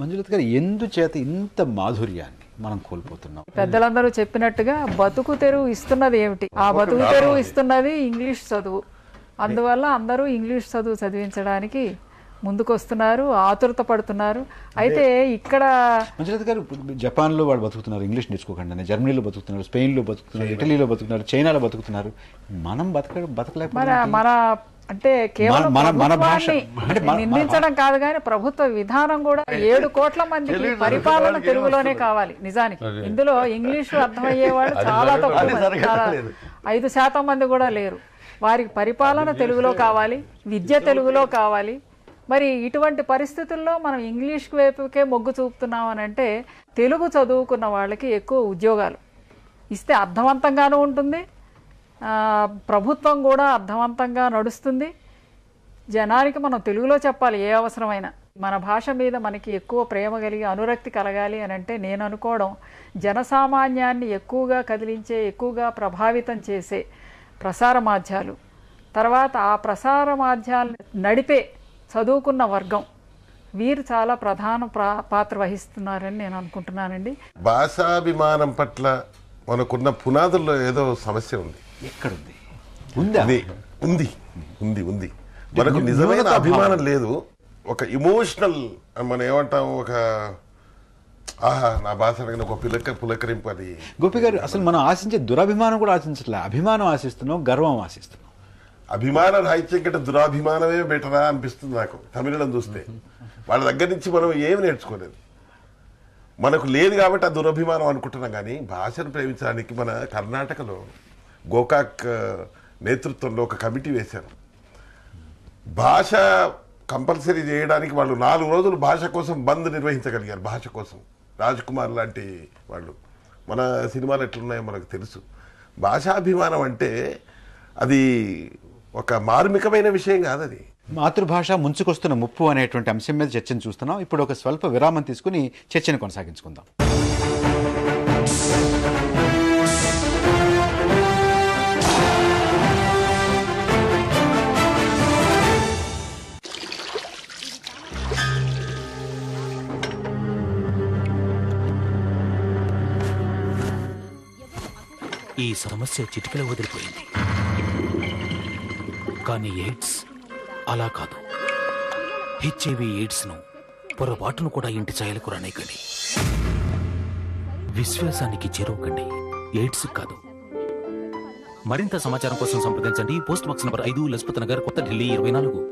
C: మంజులత గారు, ఎందుచేత ఇంత మాధుర్యాన్ని మనం కోల్పోతున్నాం?
F: పెద్దలందరూ చెప్పినట్టుగా బతుకు తెరువు ఇస్తున్నది ఏమిటి? ఆ బతుకు తెరువు ఇస్తున్నది ఇంగ్లీష్ చదువు. అందువల్ల అందరూ ఇంగ్లీష్ చదువు చదివించడానికి ముందుకొస్తున్నారు, ఆతురత పడుతున్నారు. అయితే ఇక్కడ
C: మంజులత గారు, జపాన్లో వాళ్ళు బతుకుతున్నారు ఇంగ్లీష్ నేర్చుకోకుండా, జర్మనీలో బతుకుతున్నారు, స్పెయిన్లో బతుకుతున్నారు, ఇటలీలో బతుకుతున్నారు, చైనాలో బతుకుతున్నారు. మనం బతకలేకపోతే
F: మన అంటే కేవలం నిందించడం కాదు, కానీ ప్రభుత్వ విధానం కూడా 7 కోట్ల మందికి పరిపాలన తెలుగులోనే కావాలి. నిజానికి ఇందులో ఇంగ్లీషు అర్థమయ్యేవాడు చాలా తక్కువ, 5% మంది కూడా లేరు. వారికి పరిపాలన తెలుగులో కావాలి, విద్య తెలుగులో కావాలి, మరి ఇటువంటి పరిస్థితుల్లో మనం ఇంగ్లీష్ వైపుకే మొగ్గు చూపుతున్నాం అని అంటే తెలుగు చదువుకున్న వాళ్ళకి ఎక్కువ ఉద్యోగాలు ఇస్తే అర్థవంతంగానూ ఉంటుంది, ప్రభుత్వం కూడా అర్థవంతంగా నడుస్తుంది. జనానికి మనం తెలుగులో చెప్పాలి ఏ అవసరమైనా. మన భాష మీద మనకి ఎక్కువ ప్రేమ కలిగి అనురక్తి కలగాలి అని అంటే నేను అనుకోవడం జనసామాన్యాన్ని ఎక్కువగా కదిలించే, ఎక్కువగా ప్రభావితం చేసే ప్రసార మాధ్యాలు, తర్వాత ఆ ప్రసార మాధ్యాలు నడిపే చదువుకున్న వర్గం, వీరు చాలా ప్రధాన పాత్ర వహిస్తున్నారని నేను అనుకుంటున్నానండి.
B: భాషాభిమానం పట్ల మనకున్న పునాదుల్లో ఏదో సమస్య ఉంది.
C: ఎక్కడుంది?
B: ఉంది ఉంది ఉంది మనకు నిజమైన అభిమానం లేదు. ఒక ఇమోషనల్, మనం ఏమంటాం, ఒక ఆహా నా భాష ఒక పులకరింపు. అది
C: గోపి గారు, అసలు మనం ఆశించే దురభిమానం కూడా ఆశించట్లే, అభిమానం ఆశిస్తున్నాం, గర్వం ఆశిస్తున్నాం.
B: అభిమాన రాహిత్యం కంటే దురాభిమానమే బెటరా అనిపిస్తుంది నాకు. తమిళం చూస్తే వాళ్ళ దగ్గర నుంచి మనం ఏమి నేర్చుకోలేదు, మనకు లేదు కాబట్టి ఆ దురభిమానం అనుకుంటున్నాం. కానీ భాషను ప్రేమించడానికి మన కర్ణాటకలో గోకాక్ నేతృత్వంలో ఒక కమిటీ వేశారు. భాష కంపల్సరీ చేయడానికి వాళ్ళు 4 రోజులు భాష కోసం బంద్ నిర్వహించగలిగారు. భాష కోసం రాజ్ కుమార్ లాంటి వాళ్ళు, మన సినిమాలు ఎట్లున్నాయో మనకు తెలుసు. భాషాభిమానం అంటే అది ఒక మార్మికమైన విషయం కాదు. అది
C: మాతృభాష ముంచుకొస్తున్న ముప్పు అనేటువంటి అంశం మీద చర్చను చూస్తున్నాం. ఇప్పుడు ఒక స్వల్ప విరామం తీసుకుని చర్చను కొనసాగించుకుందాం.
K: ఈ సమస్య చిటికలో వదిలిపోయింది, కానీ ఎయిడ్స్ అలా కాదు. హెచ్ఐవి ఎయిడ్స్ను పొరపాటును కూడా ఇంటి ఛాయలకు రానేకండి. విశ్వాసానికి చేరవకండి, ఎయిడ్స్ కాదు. మరింత సమాచారం కోసం సంప్రదించండి. Post box number 5, Lajpat Nagar, కొత్త ఢిల్లీ 24.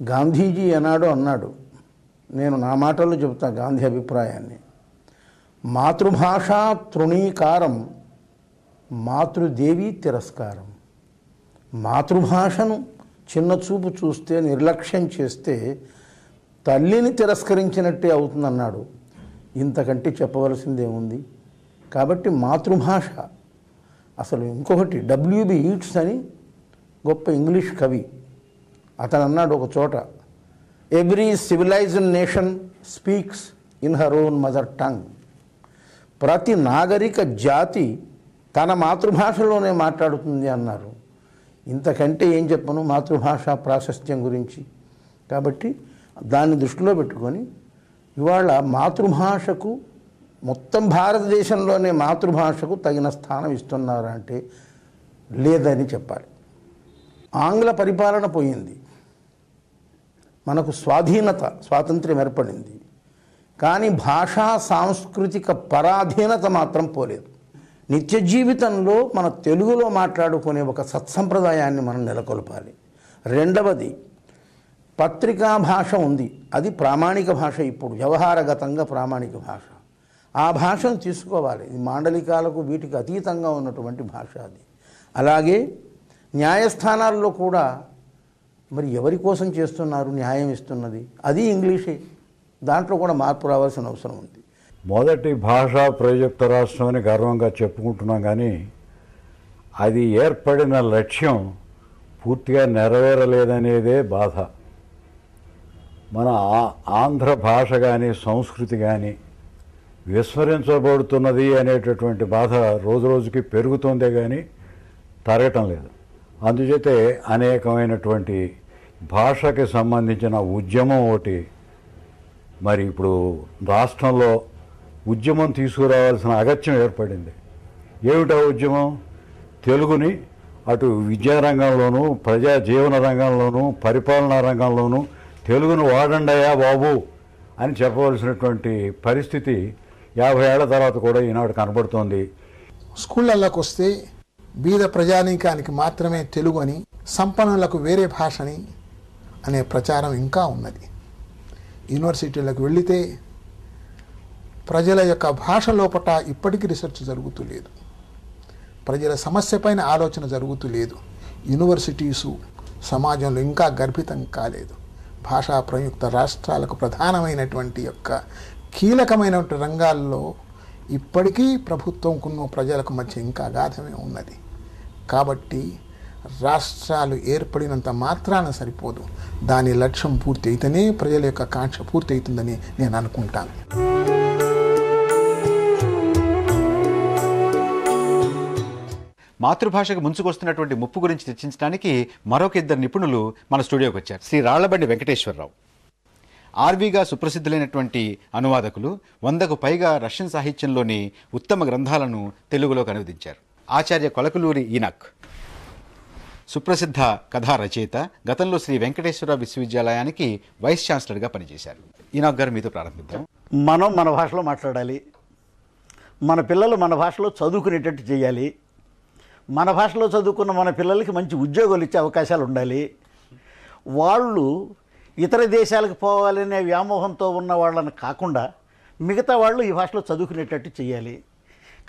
L: గాంధీజీ ఏనాడో అన్నాడు, నేను నా మాటల్లో చెబుతా గాంధీ అభిప్రాయాన్ని, మాతృభాషా తృణీకారం మాతృదేవి తిరస్కారం. మాతృభాషను చిన్నచూపు చూస్తే, నిర్లక్ష్యం చేస్తే తల్లిని తిరస్కరించినట్టే అవుతుందన్నాడు. ఇంతకంటే చెప్పవలసిందేముంది? కాబట్టి మాతృభాష అసలు. ఇంకొకటి W.B. ఈట్స్ అని గొప్ప ఇంగ్లీష్ కవి, అతను అన్నాడు ఒక చోట, every civilised nation speaks in her own mother tongue. ప్రతి నాగరిక జాతి తన మాతృభాషలోనే మాట్లాడుతుంది అన్నారు. ఇంతకంటే ఏం చెప్పను మాతృభాష ప్రాశస్త్యం గురించి. కాబట్టి దాన్ని దృష్టిలో పెట్టుకొని ఇవాళ మాతృభాషకు, మొత్తం భారతదేశంలోనే మాతృభాషకు తగిన స్థానం ఇస్తున్నారా అంటే లేదని చెప్పాలి. ఆంగ్ల పరిపాలన పోయింది, మనకు స్వాతంత్ర్యం ఏర్పడింది, కానీ భాషా సాంస్కృతిక పరాధీనత మాత్రం పోలేదు. నిత్య జీవితంలో మన తెలుగులో మాట్లాడుకునే ఒక సత్సంప్రదాయాన్ని మనం నెలకొల్పాలి. రెండవది, పత్రికా భాష ఉంది, అది ప్రామాణిక భాష, ఇప్పుడు వ్యవహారగతంగా ప్రామాణిక భాష. ఆ భాషను తీసుకోవాలి. ఇది మాండలికాలకు వీటికి అతీతంగా ఉన్నటువంటి భాష అది. అలాగే న్యాయస్థానాల్లో కూడా మరి ఎవరి కోసం చేస్తున్నారు న్యాయం ఇస్తున్నది? అది ఇంగ్లీషే. దాంట్లో కూడా మార్పు రావాల్సిన అవసరం ఉంది.
M: మొదటి భాషా ప్రయుక్త రాష్ట్రం అని గర్వంగా చెప్పుకుంటున్నాం, కానీ అది ఏర్పడిన లక్ష్యం పూర్తిగా నెరవేరలేదనేదే బాధ. మన ఆంధ్ర భాష కానీ సంస్కృతి కానీ విస్మరించబడుతున్నది అనేటటువంటి బాధ రోజు రోజుకి పెరుగుతుందే కానీ తరగటం లేదు. అందుచేతే అనేకమైనటువంటి భాషకి సంబంధించిన ఉద్యమం ఒకటి మరి ఇప్పుడు రాష్ట్రంలో ఉద్యమం తీసుకురావాల్సిన అగత్యం ఏర్పడింది. ఏమిటా ఉద్యమం? తెలుగుని అటు విద్యారంగంలోనూ, ప్రజా జీవన రంగంలోనూ, పరిపాలనా రంగంలోనూ తెలుగును వాడండియా బాబు అని చెప్పవలసినటువంటి పరిస్థితి 50 ఏళ్ల తర్వాత కూడా ఈనాడు కనబడుతోంది.
N: స్కూళ్ళల్లోకి వస్తే బీద ప్రజానీకానికి మాత్రమే తెలుగు అని, సంపన్నులకు వేరే భాషని అనే ప్రచారం ఇంకా ఉన్నది. యూనివర్సిటీలకు వెళితే ప్రజల యొక్క భాష లోపట ఇప్పటికీ రీసెర్చ్ జరుగుతూ లేదు. ప్రజల సమస్య పైన ఆలోచన జరుగుతూ లేదు. యూనివర్సిటీసు సమాజంలో ఇంకా గర్భితం కాలేదు. భాషా ప్రయుక్త రాష్ట్రాలకు ప్రధానమైనటువంటి యొక్క కీలకమైనటువంటి రంగాల్లో ఇప్పటికీ ప్రభుత్వంకున్న ప్రజలకు మధ్య ఇంకా అగాధమే ఉన్నది. కాబట్టి రాష్ట్రాలు ఏర్పడినంత మాత్రాన సరిపోదు. దాని లక్ష్యం పూర్తి అయితేనే ప్రజల యొక్క కాంక్ష పూర్తి అవుతుందని నేను అనుకుంటాను.
C: మాతృభాషకు ముంచుకొస్తున్నటువంటి ముప్పు గురించి చర్చించడానికి మరొక ఇద్దరు నిపుణులు మన స్టూడియోకి వచ్చారు. శ్రీ రాళ్లబండి వెంకటేశ్వరరావు, ఆర్వీగా సుప్రసిద్ధులైనటువంటి అనువాదకులు. 100కు పైగా రష్యన్ సాహిత్యంలోని ఉత్తమ గ్రంథాలను తెలుగులోకి అనువదించారు. ఆచార్య కొలకులూరి ఈనాక్, సుప్రసిద్ధ కథా రచయిత. గతంలో శ్రీ వెంకటేశ్వర విశ్వవిద్యాలయానికి వైస్ ఛాన్సలర్గా పనిచేశారు. ఈనాక్ గారు, మీతో ప్రారంభిద్దాం.
G: మనం మన భాషలో మాట్లాడాలి. మన పిల్లలు మన భాషలో చదువుకునేటట్టు చేయాలి. మన భాషలో చదువుకున్న మన పిల్లలకి మంచి ఉద్యోగాలు ఇచ్చే అవకాశాలు ఉండాలి. వాళ్ళు ఇతర దేశాలకు పోవాలనే వ్యామోహంతో ఉన్న వాళ్ళని కాకుండా మిగతా వాళ్ళు ఈ భాషలో చదువుకునేటట్టు చేయాలి.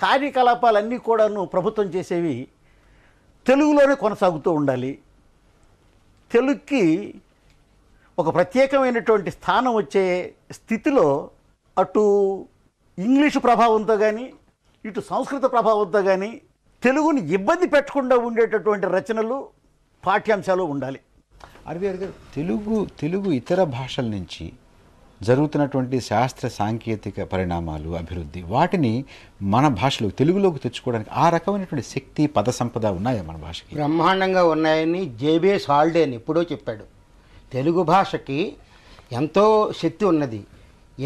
G: కార్యకలాపాలన్నీ కూడాను ప్రభుత్వం చేసేవి తెలుగులోనే కొనసాగుతూ ఉండాలి. తెలుగుకి ఒక ప్రత్యేకమైనటువంటి స్థానం వచ్చే స్థితిలో అటు ఇంగ్లీషు ప్రభావంతో కానీ ఇటు సంస్కృత ప్రభావంతో కానీ తెలుగుని ఇబ్బంది పెట్టకుండా ఉండేటటువంటి రచనలు, పాఠ్యాంశాలు ఉండాలి.
C: ఆర్వీఆర్ గారు, తెలుగు ఇతర భాషల నుంచి జరుగుతున్నటువంటి శాస్త్ర సాంకేతిక పరిణామాలు, అభివృద్ధి, వాటిని మన భాషలో తెలుగులోకి తెచ్చుకోవడానికి ఆ రకమైనటువంటి శక్తి, పద సంపద ఉన్నాయా మన భాషకి?
O: బ్రహ్మాండంగా ఉన్నాయని జేబీఎస్ హాల్డేని ఎప్పుడో చెప్పాడు. తెలుగు భాషకి ఎంతో శక్తి ఉన్నది.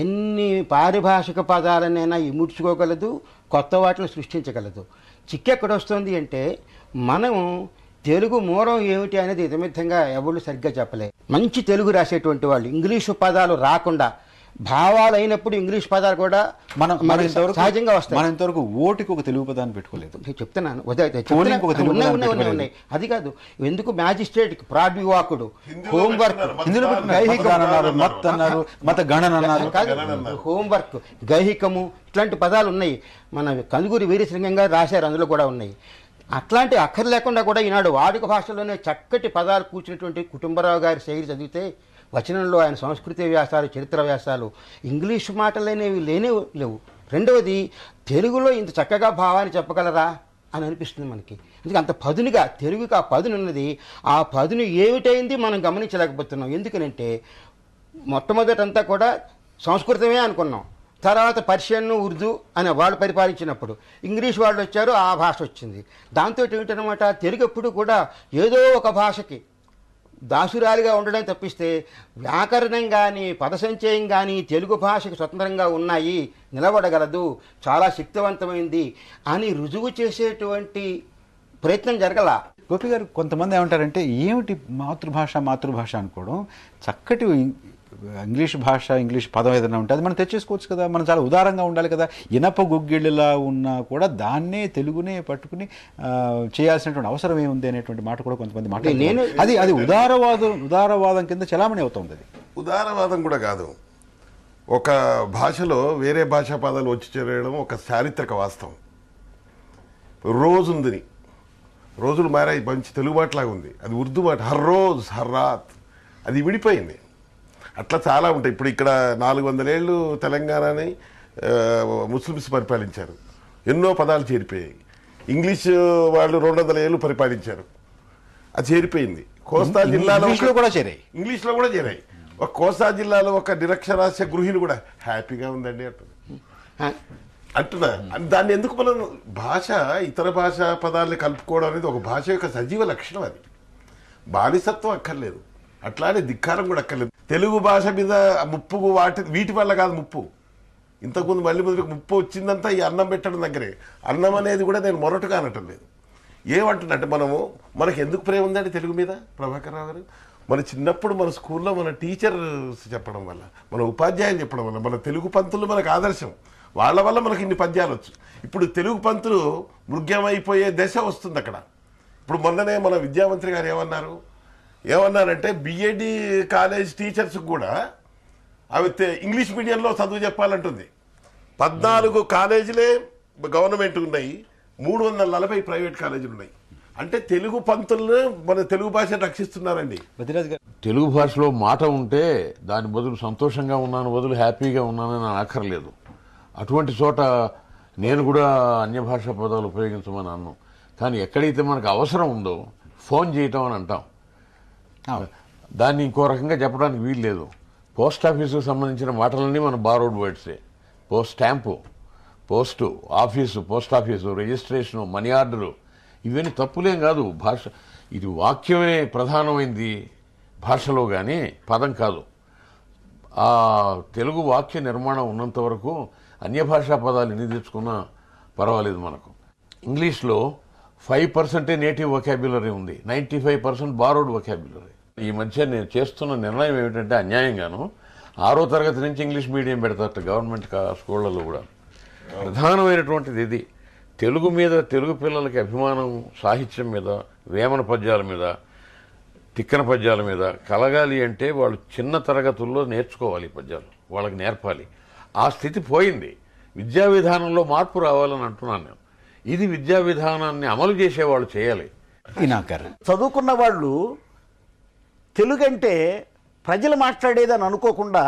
O: ఎన్ని పారిభాషిక పదాలనైనా ఇముడ్చుకోగలదు, కొత్త వాటిని సృష్టించగలదు. చిక్కెక్కడొస్తుంది అంటే మనం తెలుగు మూలం ఏమిటి అనేది ఇతమితంగా ఎవరు సరిగ్గా చెప్పలే. మంచి తెలుగు రాసేటువంటి వాళ్ళు ఇంగ్లీషు పదాలు రాకుండా భావాలు అయినప్పుడు ఇంగ్లీష్ పదాలు కూడా సహజంగా వస్తాయి.
C: మనం ఇంతవరకు ఓటికి ఒక తెలుగు పదాన్ని పెట్టుకోలేదు.
O: చెప్తున్నాను, ఉన్నాయి. అది కాదు, ఎందుకు మ్యాజిస్ట్రేట్, ప్రాడ్వివాకుడు, హోంవర్క్, హోంవర్క్, గైహికము, ఇట్లాంటి పదాలు ఉన్నాయి. మన కందుకూరి వీరేశలింగం గారు రాశారు, అందులో కూడా ఉన్నాయి. అట్లాంటి అక్కర్ లేకుండా కూడా ఈనాడు వాడుక భాషలోనే చక్కటి పదాలు కూర్చున్నటువంటి కుటుంబరావు గారి శైలి చదివితే వచనంలో ఆయన సంస్కృతి వ్యాసాలు, చరిత్ర వ్యాసాలు, ఇంగ్లీషు మాటలనేవి లేవు. రెండవది, తెలుగులో ఇంత చక్కగా భావాన్ని చెప్పగలరా అని అనిపిస్తుంది మనకి. అందుకే అంత పదునుగా తెలుగుకి ఆ పదును ఉన్నది. ఆ పదును ఏమిటైంది మనం గమనించలేకపోతున్నాం. ఎందుకనంటే మొట్టమొదటంతా కూడా సంస్కృతమే అనుకున్నాం. తర్వాత పర్షియన్, ఉర్దూ అనే వాళ్ళు పరిపాలించినప్పుడు ఇంగ్లీష్ వాళ్ళు వచ్చారు, ఆ భాష వచ్చింది. దాంతో ఏమిటనమాట, తెలుగు ఎప్పుడు కూడా ఏదో ఒక భాషకి దాసురాలిగా ఉండడం తప్పిస్తే వ్యాకరణం కానీ పదసంచయం కానీ తెలుగు భాషకు స్వతంత్రంగా ఉన్నాయి, నిలబడగలదు, చాలా శక్తివంతమైంది అని రుజువు చేసేటువంటి ప్రయత్నం జరగల.
C: గోపి గారు, కొంతమంది ఏమంటారంటే ఏమిటి మాతృభాష అనుకోవడం, చక్కటి ఇంగ్లీష్ పదం ఏదైనా ఉంటే అది మనం తెచ్చేసుకోవచ్చు కదా, మనం చాలా ఉదారంగా ఉండాలి కదా, ఇనప గుగ్గిళ్ళలా ఉన్నా కూడా దాన్నే తెలుగునే పట్టుకుని చేయాల్సినటువంటి అవసరం ఏముంది అనేటువంటి మాట కూడా కొంతమంది మాట్లాడుతున్నారు. అది ఉదారవాదం కింద చలామణి అవుతుంది. అది
B: ఉదారవాదం కూడా కాదు. ఒక భాషలో వేరే భాషా పదాలు వచ్చి చేరడం ఒక చారిత్రక వాస్తవం. రోజుందని రోజులు మారాయి, మంచి తెలుగు మాటలాగా ఉంది. అది ఉర్దూ మాట, హర్రోజ్ హర్రాత్, అది విడిపోయింది. అట్లా చాలా ఉంటాయి. ఇప్పుడు ఇక్కడ 400 ఏళ్ళు తెలంగాణని ముస్లిమ్స్ పరిపాలించారు, ఎన్నో పదాలు చేరిపోయాయి. ఇంగ్లీష్ వాళ్ళు 200 ఏళ్ళు పరిపాలించారు, అది చేరిపోయింది. కోస్తా జిల్లాలో
C: కూడా చేరాయి,
B: ఇంగ్లీష్లో కూడా చేరాయి. ఒక కోస్తా జిల్లాలో ఒక నిరక్షరాస్య గృహిణి కూడా హ్యాపీగా ఉందండి అంటున్నా. దాన్ని ఎందుకు మనం భాష ఇతర భాషా పదాలని కలుపుకోవడం అనేది ఒక భాష యొక్క సజీవ లక్షణం. అది బానిసత్వం అక్కర్లేదు, అట్లానే ధిక్కారం కూడా అక్కర్లేదు. తెలుగు భాష మీద ముప్పు వీటి వల్ల కాదు ముప్పు. ఇంతకుముందు మళ్ళీ ముందుకు ముప్పు వచ్చిందంతా ఈ అన్నం పెట్టడం దగ్గరే. అన్నం అనేది కూడా నేను మొరటుగా అనటం లేదు. ఏమంటున్నట్టే మనకు ఎందుకు ప్రేమ ఉందండి తెలుగు మీద ప్రభాకర్ రావు గారు? మన చిన్నప్పుడు మన స్కూల్లో మన టీచర్స్ చెప్పడం వల్ల, మన ఉపాధ్యాయులు చెప్పడం వల్ల, మన తెలుగు పంతులు మనకు ఆదర్శం. వాళ్ళ వల్ల మనకి ఇన్ని పద్యాలు వచ్చు. ఇప్పుడు తెలుగు పంతులు మృగ్యమైపోయే దశ వస్తుంది అక్కడ. ఇప్పుడు మొన్ననే మన విద్యామంత్రి గారు ఏమన్నారంటే బిఎడ్ కాలేజ్ టీచర్స్ కూడా అవి ఇంగ్లీష్ మీడియంలో చదువు చెప్పాలంటుంది. 14 కాలేజీలే గవర్నమెంట్ ఉన్నాయి, 340 ప్రైవేట్ కాలేజీలు ఉన్నాయి. అంటే తెలుగు పంతులను మన తెలుగు భాష రక్షిస్తున్నారండి.
D: తెలుగు భాషలో మాట ఉంటే దాని బదులు సంతోషంగా ఉన్నాను బదులు హ్యాపీగా ఉన్నానని అక్కర్లేదు. అటువంటి చోట నేను కూడా అన్య భాషా పదాలు ఉపయోగించమని అన్నాను. కానీ ఎక్కడైతే మనకు అవసరం ఉందో ఫోన్ చేయటం అని అంటాం, దాన్ని ఇంకో రకంగా చెప్పడానికి వీలు లేదు. పోస్ట్ ఆఫీసుకు సంబంధించిన మాటలన్నీ మన బారోడ్ వర్డ్సే. Stamp, post office, post office, registration, money order, ఇవన్నీ తప్పులేం కాదు. భాష ఇది వాక్యమే ప్రధానమైంది భాషలో, కానీ పదం కాదు. ఆ తెలుగు వాక్య నిర్మాణం ఉన్నంత వరకు అన్య భాషా పదాలు ఎన్ని తెచ్చుకున్నా పర్వాలేదు మనకు. ఇంగ్లీష్లో 5% నేటివ్ వొకాబ్యులరీ ఉంది, 95% బారోడ్ వొకాబ్యులరీ. ఈ మధ్య నేను చేస్తున్న నిర్ణయం ఏమిటంటే అన్యాయంగాను 6వ తరగతి నుంచి ఇంగ్లీష్ మీడియం పెడతారట గవర్నమెంట్ స్కూళ్లలో కూడా. ప్రధానమైనటువంటిది ఇది. తెలుగు మీద, తెలుగు పిల్లలకి అభిమానం సాహిత్యం మీద, వేమన పద్యాల మీద, తిక్కన పద్యాల మీద కలగాలి అంటే వాళ్ళు చిన్న తరగతుల్లో నేర్చుకోవాలి. పద్యాలు వాళ్ళకి నేర్పాలి. ఆ స్థితి పోయింది. విద్యా విధానంలో మార్పు రావాలని అంటున్నాను నేను. ఇది విద్యా విధానాన్ని అమలు చేసేవాళ్ళు చేయాలి.
L: చదువుకున్న వాళ్ళు తెలుగు అంటే ప్రజలు మాట్లాడేదని అనుకోకుండా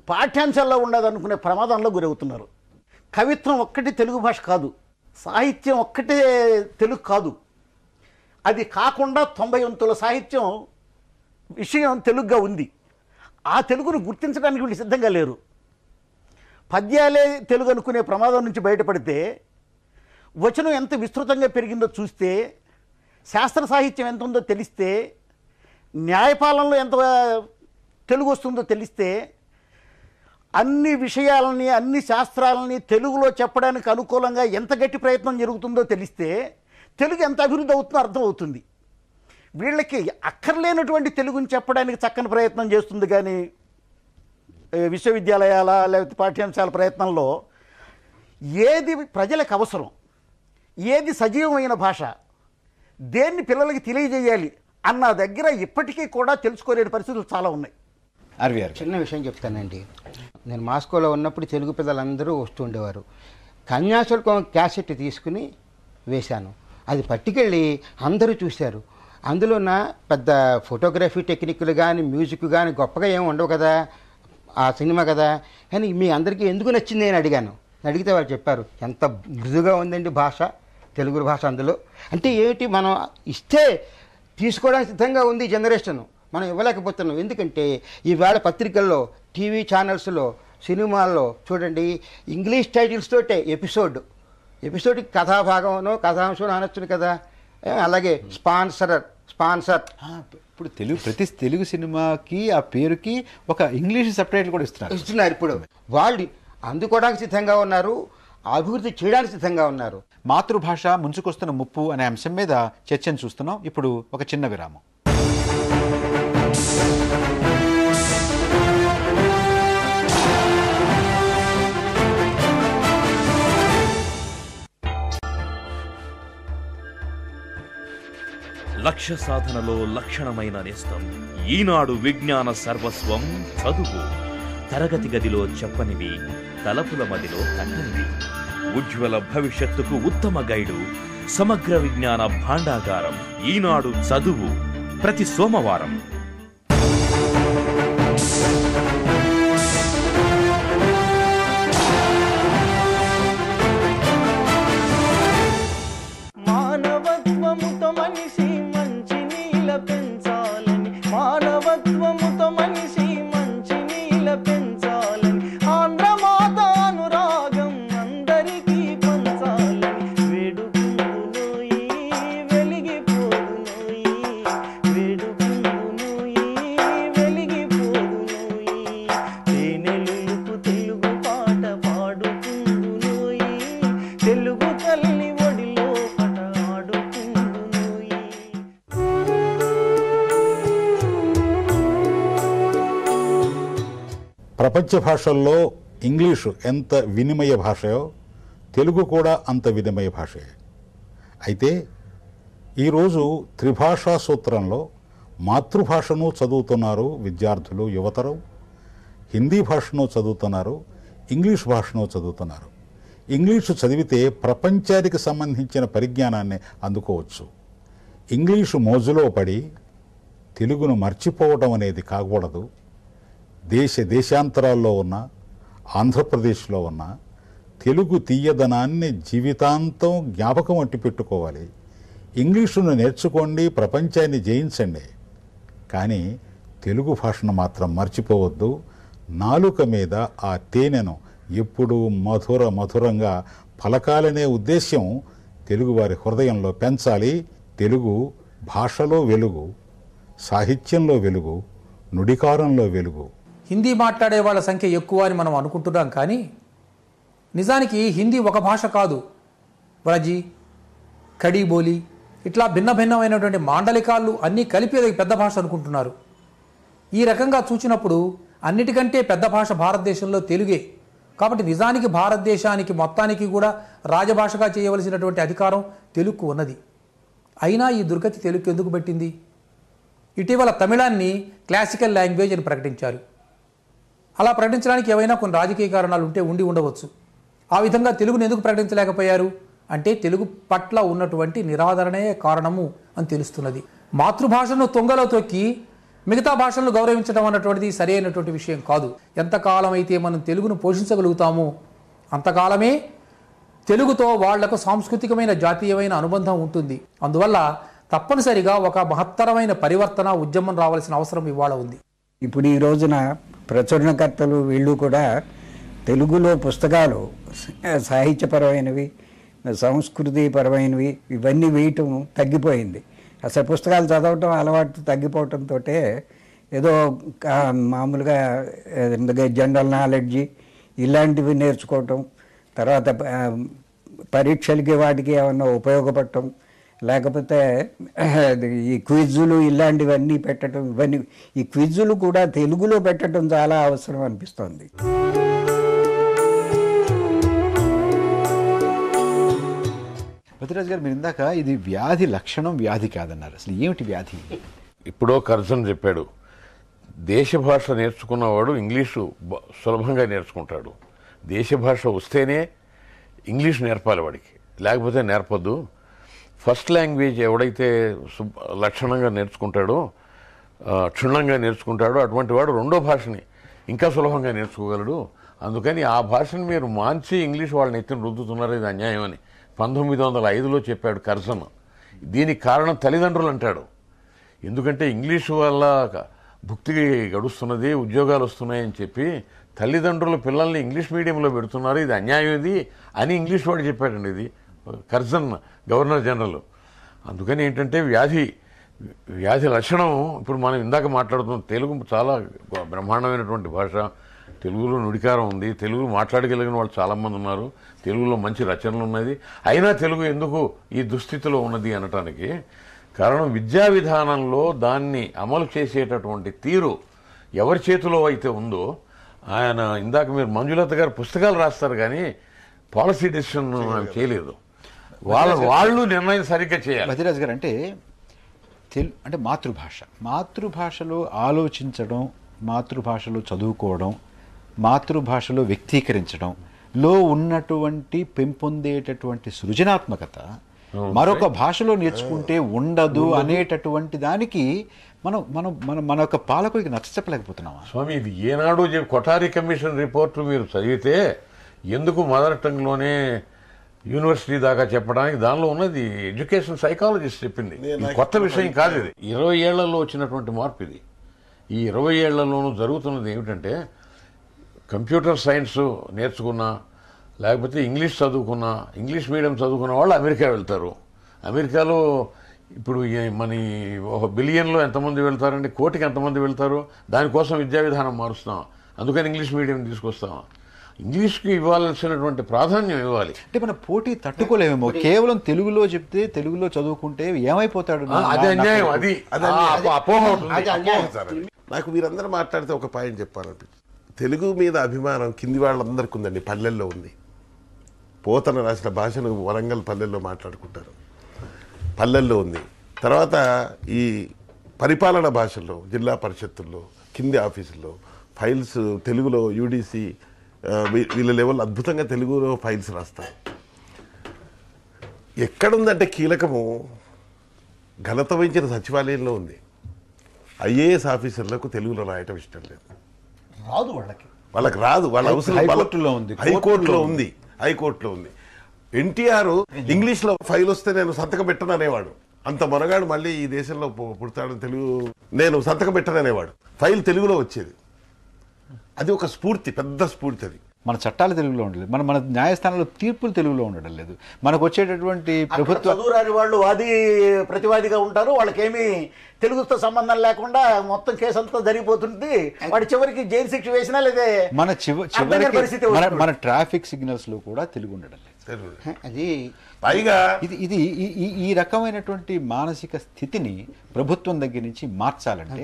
L: పాఠ్యాంశాల్లో ఉండదనుకునే ప్రమాదంలో గురవుతున్నారు. కవిత్వం ఒక్కటి తెలుగు భాష కాదు, సాహిత్యం ఒక్కటే తెలుగు కాదు. అది కాకుండా 90 వంతుల సాహిత్యం విషయం తెలుగుగా ఉంది. ఆ తెలుగును గుర్తించడానికి వీళ్ళు సిద్ధంగా లేరు. పద్యాలే తెలుగు అనుకునే ప్రమాదం నుంచి బయటపడితే, వచనం ఎంత విస్తృతంగా పెరిగిందో చూస్తే, శాస్త్ర సాహిత్యం ఎంత ఉందో తెలిస్తే, న్యాయపాలనలో ఎంత తెలుగు వస్తుందో తెలిస్తే, అన్ని విషయాలని, అన్ని శాస్త్రాలని తెలుగులో చెప్పడానికి అనుకూలంగా ఎంత గట్టి ప్రయత్నం జరుగుతుందో తెలిస్తే తెలుగు ఎంత అభివృద్ధి అవుతుందో అర్థమవుతుంది. వీళ్ళకి అక్కర్లేనటువంటి తెలుగుని చెప్పడానికి చక్కని ప్రయత్నం చేస్తుంది. కానీ విశ్వవిద్యాలయాల లేకపోతే పాఠ్యాంశాల ప్రయత్నంలో ఏది ప్రజలకు అవసరం, ఏది సజీవమైన భాష, దేన్ని పిల్లలకి తెలియజేయాలి అన్న దగ్గర ఇప్పటికీ కూడా తెలుసుకోలేని పరిస్థితులు చాలా ఉన్నాయి.
O: చిన్న విషయం చెప్తానండి. నేను మాస్కోలో ఉన్నప్పుడు తెలుగు పిల్లలందరూ వస్తుండేవారు. కన్యాశుల్కం క్యాసెట్ తీసుకుని వేశాను. అది పట్టుకెళ్ళి అందరూ చూశారు. అందులో నా పెద్ద ఫోటోగ్రఫీ టెక్నిక్లు కానీ మ్యూజిక్ కానీ గొప్పగా ఏమి ఉండవు కదా, ఆ సినిమా కదా. కానీ మీ అందరికీ ఎందుకు నచ్చింది అని అడిగాను. అడిగితే వాళ్ళు చెప్పారు, ఎంత మృదుగా ఉందండి భాష, తెలుగు భాష. అందులో అంటే ఏమిటి, మనం ఇస్తే తీసుకోవడానికి సిద్ధంగా ఉంది జనరేషన్, మనం ఇవ్వలేకపోతున్నాం. ఎందుకంటే ఈవేళ పత్రికల్లో, టీవీ ఛానల్స్లో, సినిమాల్లో చూడండి ఇంగ్లీష్ టైటిల్స్ తోటే ఎపిసోడ్కి కథాభాగంలో కథాంశం అనొచ్చును కదా. అలాగే స్పాన్సర్.
C: ఇప్పుడు ప్రతి తెలుగు సినిమాకి ఆ పేరుకి ఒక ఇంగ్లీష్ సబ్టైటిల్ కూడా ఇస్తున్నారు.
O: ఇప్పుడు వాళ్ళు అందుకోవడానికి సిద్ధంగా ఉన్నారు, అభివృద్ధి చేయడానికి సిద్ధంగా ఉన్నారు.
C: మాతృభాష ముంచుకొస్తున్న ముప్పు అనే అంశం మీద చర్చను చూస్తున్నాం. ఇప్పుడు ఒక చిన్న విరామం.
P: లక్ష్య సాధనలో లక్షణమైన నేస్తం. ఈనాడు విజ్ఞాన సర్వస్వం చదువు. తరగతి గదిలో చెప్పనివి, తలపుల మదిలో తట్టనివి. ఉజ్వల భవిష్యత్తుకు ఉత్తమ గైడు సమగ్ర విజ్ఞాన భాండాగారం ఈనాడు చదువు ప్రతి సోమవారం.
Q: మానవత్వముతో మనిషి మంచి నీళ్ళ పెంచాలని, మానవత్వముతో మనిషి మంచి నీళ్ళ పెంచాలని, ఆంధ్రమాత అనురాగం అందరికీ పంచాలని, వేడుకుందునోయి వెలిగిపోదునోయి, వేడుకుందునోయి వెలిగిపోదునోయి, తేనెలులకు తెలుగు పాట పాడుకుందునోయి, తెలుగు తల్లి ఒడిలో పట ఆడుకుందునోయి.
R: ప్రపంచ భాషల్లో ఇంగ్లీషు ఎంత వినిమయ భాషయో తెలుగు కూడా అంత వినిమయ భాషే. అయితే ఈరోజు త్రిభాషా సూత్రంలో మాతృభాషను చదువుతున్నారు విద్యార్థులు, యువతరం. హిందీ భాషను చదువుతున్నారు, ఇంగ్లీష్ భాషను చదువుతున్నారు. ఇంగ్లీషు చదివితే ప్రపంచానికి సంబంధించిన పరిజ్ఞానాన్ని అందుకోవచ్చు. ఇంగ్లీషు మోజులో పడి తెలుగును మర్చిపోవడం అనేది కాకూడదు. దేశాంతరాల్లో ఉన్న, ఆంధ్రప్రదేశ్లో ఉన్న తెలుగు తీయదనాన్ని జీవితాంతం జ్ఞాపకం అట్టి పెట్టుకోవాలి. ఇంగ్లీషును నేర్చుకోండి, ప్రపంచాన్ని జయించండి, కానీ తెలుగు భాషను మాత్రం మర్చిపోవద్దు. నాలుక మీద ఆ తేనెను ఎప్పుడూ మధురంగా పలకాలనే ఉద్దేశ్యం తెలుగువారి హృదయంలో పెంచాలి. తెలుగు భాషలో వెలుగు, సాహిత్యంలో వెలుగు, నుడికారంలో వెలుగు.
S: హిందీ మాట్లాడే వాళ్ళ సంఖ్య ఎక్కువ అని మనం అనుకుంటున్నాం, కానీ నిజానికి హిందీ ఒక భాష కాదు. వ్రజీ, ఖడీ బోలి ఇట్లా భిన్న భిన్నమైనటువంటి మాండలికాలు అన్నీ కలిపి అది పెద్ద భాష అనుకుంటున్నారు. ఈ రకంగా చూసినప్పుడు అన్నిటికంటే పెద్ద భాష భారతదేశంలో తెలుగే. కాబట్టి నిజానికి భారతదేశానికి మొత్తానికి కూడా రాజభాషగా చేయవలసినటువంటి అధికారం తెలుగుకు ఉన్నది. అయినా ఈ దుర్గతి తెలుగుకు ఎందుకు పెట్టింది? ఇటీవల తమిళాన్ని క్లాసికల్ లాంగ్వేజ్ అని ప్రకటించారు. అలా ప్రకటించడానికి ఏవైనా కొన్ని రాజకీయ కారణాలు ఉండి ఉండవచ్చు. ఆ విధంగా తెలుగును ఎందుకు ప్రకటించలేకపోయారు అంటే తెలుగు పట్ల ఉన్నటువంటి నిరాదరణే కారణము అని తెలుస్తున్నది. మాతృభాషను తొంగలో తొక్కి మిగతా భాషలను గౌరవించడం అన్నటువంటిది సరైనటువంటి విషయం కాదు. ఎంతకాలం అయితే మనం తెలుగును పోషించగలుగుతామో అంతకాలమే తెలుగుతో వాళ్లకు సాంస్కృతికమైన జాతీయమైన అనుబంధం ఉంటుంది. అందువల్ల తప్పనిసరిగా ఒక మహత్తరమైన పరివర్తన ఉద్యమం రావాల్సిన అవసరం ఇవాళ ఉంది.
T: ఇప్పుడు ఈ రోజున ప్రచురణకర్తలు వీళ్ళు కూడా తెలుగులో పుస్తకాలు సాహిత్యపరమైనవి, సంస్కృతిపరమైనవి ఇవన్నీ వేయటం తగ్గిపోయింది. అసలు పుస్తకాలు చదవటం అలవాటు తగ్గిపోవటంతో ఏదో మామూలుగా జనరల్ నాలెడ్జి ఇలాంటివి నేర్చుకోవటం, తర్వాత పరీక్షలకి వాటికి ఏమన్నా ఉపయోగపడటం, లేకపోతే ఈ క్విజ్జులు ఇలాంటివన్నీ పెట్టడం, ఇవన్నీ ఈ క్విజ్జులు కూడా తెలుగులో పెట్టడం చాలా అవసరం అనిపిస్తుంది.
C: పతిరాజు గారు, మీరు ఇందాక ఇది వ్యాధి లక్షణం, వ్యాధి కాదన్నారు. అసలు ఏమిటి వ్యాధి?
D: ఇప్పుడో కర్జన్ చెప్పాడు, దేశ భాష నేర్చుకున్నవాడు ఇంగ్లీషు సులభంగా నేర్చుకుంటాడు. దేశ భాష వస్తేనే ఇంగ్లీష్ నేర్పాలి వాడికి, లేకపోతే నేర్పొద్దు. ఫస్ట్ లాంగ్వేజ్ ఎవడైతే లక్షణంగా నేర్చుకుంటాడో, క్షుణ్ణంగా నేర్చుకుంటాడో అటువంటి వాడు రెండో భాషని ఇంకా సులభంగా నేర్చుకోగలడు. అందుకని ఆ భాషను మీరు మాంచి ఇంగ్లీష్ వాళ్ళని ఎత్తిన రుద్దుతున్నారు, ఇది అన్యాయం అని 1905లో చెప్పాడు కర్జన్. దీనికి కారణం తల్లిదండ్రులు అంటాడు. ఎందుకంటే ఇంగ్లీషు వల్ల భుక్తి గడుస్తున్నది, ఉద్యోగాలు వస్తున్నాయని చెప్పి తల్లిదండ్రులు పిల్లల్ని ఇంగ్లీష్ మీడియంలో పెడుతున్నారు, ఇది అన్యాయం ఇది అని ఇంగ్లీష్ వాడు చెప్పాడండి. ఇది కర్జన్, గవర్నర్ జనరల్. అందుకని ఏంటంటే వ్యాధి లక్షణం. ఇప్పుడు మనం ఇందాక మాట్లాడుతున్నాం, తెలుగు చాలా బ్రహ్మాండమైనటువంటి భాష, తెలుగులో నుడికారం ఉంది, తెలుగు మాట్లాడగలిగిన వాళ్ళు చాలామంది ఉన్నారు, తెలుగులో మంచి రచనలు ఉన్నది. అయినా తెలుగు ఎందుకు ఈ దుస్థితిలో ఉన్నది అనటానికి కారణం విద్యా విధానంలో దాన్ని అమలు చేసేటటువంటి తీరు ఎవరి చేతిలో అయితే ఉందో. ఆయన ఇందాక మీరు మంజులత గారు పుస్తకాలు రాస్తారు కానీ పాలసీ డెసిషన్ చేయలేదు. వాళ్ళు నిర్ణయం సరిగ్గా చేయాలి.
C: పతిరాజు గారు, అంటే మాతృభాషలో ఆలోచించడం, మాతృభాషలో చదువుకోవడం, మాతృభాషలో వ్యక్తీకరించడంలో ఉన్నటువంటి పెంపొందేటటువంటి సృజనాత్మకత మరొక భాషలో నేర్చుకుంటే ఉండదు అనేటటువంటి దానికి మనం మనం మన మన యొక్క పాలకుడికి నచ్చ చెప్పలేకపోతున్నామా?
D: స్వామి, ఇది ఏనాడు కొఠారి కమిషన్ రిపోర్టు మీరు చదివితే ఎందుకు మదర్ టంగ్లోనే యూనివర్సిటీ దాకా చెప్పడానికి దానిలో ఉన్నది ఎడ్యుకేషన్ సైకాలజిస్ట్ చెప్పింది. ఇది కొత్త విషయం కాదు. ఇది 20 ఏళ్లలో వచ్చినటువంటి మార్పు. ఇది ఈ 20 ఏళ్లలోనూ జరుగుతున్నది ఏమిటంటే, కంప్యూటర్ సైన్స్ నేర్చుకున్నా లేకపోతే ఇంగ్లీష్ చదువుకున్నా, ఇంగ్లీష్ మీడియం చదువుకున్న వాళ్ళు అమెరికా వెళ్తారు. అమెరికాలో ఇప్పుడు మన 1 బిలియన్లో ఎంతమంది వెళ్తారండి, కోటికి ఎంతమంది వెళ్తారు? దానికోసం విద్యా విధానం మారుస్తాం, అందుకని ఇంగ్లీష్ మీడియం తీసుకొస్తాం. ఇంగ్లీష్కి ఇవ్వాల్సినటువంటి ప్రాధాన్యం ఇవ్వాలి.
C: అంటే మన పోటీ తట్టుకోలేమేమో. కేవలం తెలుగులో చెప్తే, తెలుగులో చదువుకుంటే ఏమైపోతాడు?
B: అది అన్యాయం. అది అపోహ ఉంటుంది. నాకు మీరందరూ మాట్లాడితే ఒక పాయింట్ చెప్పాలనిపించింది. తెలుగు మీద అభిమానం కింది వాళ్ళందరికీ ఉందండి. పల్లెల్లో ఉంది. పోతన రాసిన భాషను వరంగల్ పల్లెల్లో మాట్లాడుకుంటారు, పల్లెల్లో ఉంది. తర్వాత ఈ పరిపాలన భాషల్లో, జిల్లా పరిషత్తుల్లో, కింది ఆఫీసుల్లో ఫైల్స్ తెలుగులో యూడీసీ వీళ్ళ లెవెల్ అద్భుతంగా తెలుగులో ఫైల్స్ రాస్తారు. ఎక్కడుందంటే కీలకము ఘనత వహించిన సచివాలయంలో ఉంది. ఐఏఎస్ ఆఫీసర్లకు తెలుగులో రాయటం ఇష్టం లేదు.
L: రాదు
B: వాళ్ళకి రాదు. వాళ్ళ అవసరం
C: హైకోర్టులో ఉంది.
B: హైకోర్టులో ఉంది. ఎన్టీఆర్ ఇంగ్లీష్లో ఫైల్ వస్తే నేను సంతకం పెట్టను అనేవాడు. అంత మొనగాడు మళ్ళీ ఈ దేశంలో పుడతాడు. తెలుగు నేను సంతకం పెట్టను అనేవాడు. ఫైల్ తెలుగులో వచ్చేది. అది ఒక స్ఫూర్తి, పెద్ద స్ఫూర్తి. అది
C: మన చట్టాలు తెలుగులో ఉండలేదు, మన న్యాయస్థానంలో తీర్పులు తెలుగులో ఉండడం లేదు. మనకు వచ్చేటటువంటి ప్రభుత్వ
L: చదువురాని వాళ్ళు వాది ప్రతివాదిగా ఉంటారు. వాళ్ళకేమీ తెలుగుతో సంబంధం లేకుండా మొత్తం కేసు అంతా జరిగిపోతుంది. వాడి చివరికి జైలు శిక్ష వేసినా లేదే
C: మన చివరికి మన ట్రాఫిక్ సిగ్నల్స్ లో కూడా తెలుగు ఉండడం లేదు.
L: అది
B: పైగా
C: ఇది ఈ రకమైనటువంటి మానసిక స్థితిని ప్రభుత్వం దగ్గర నుంచి మార్చాలంటే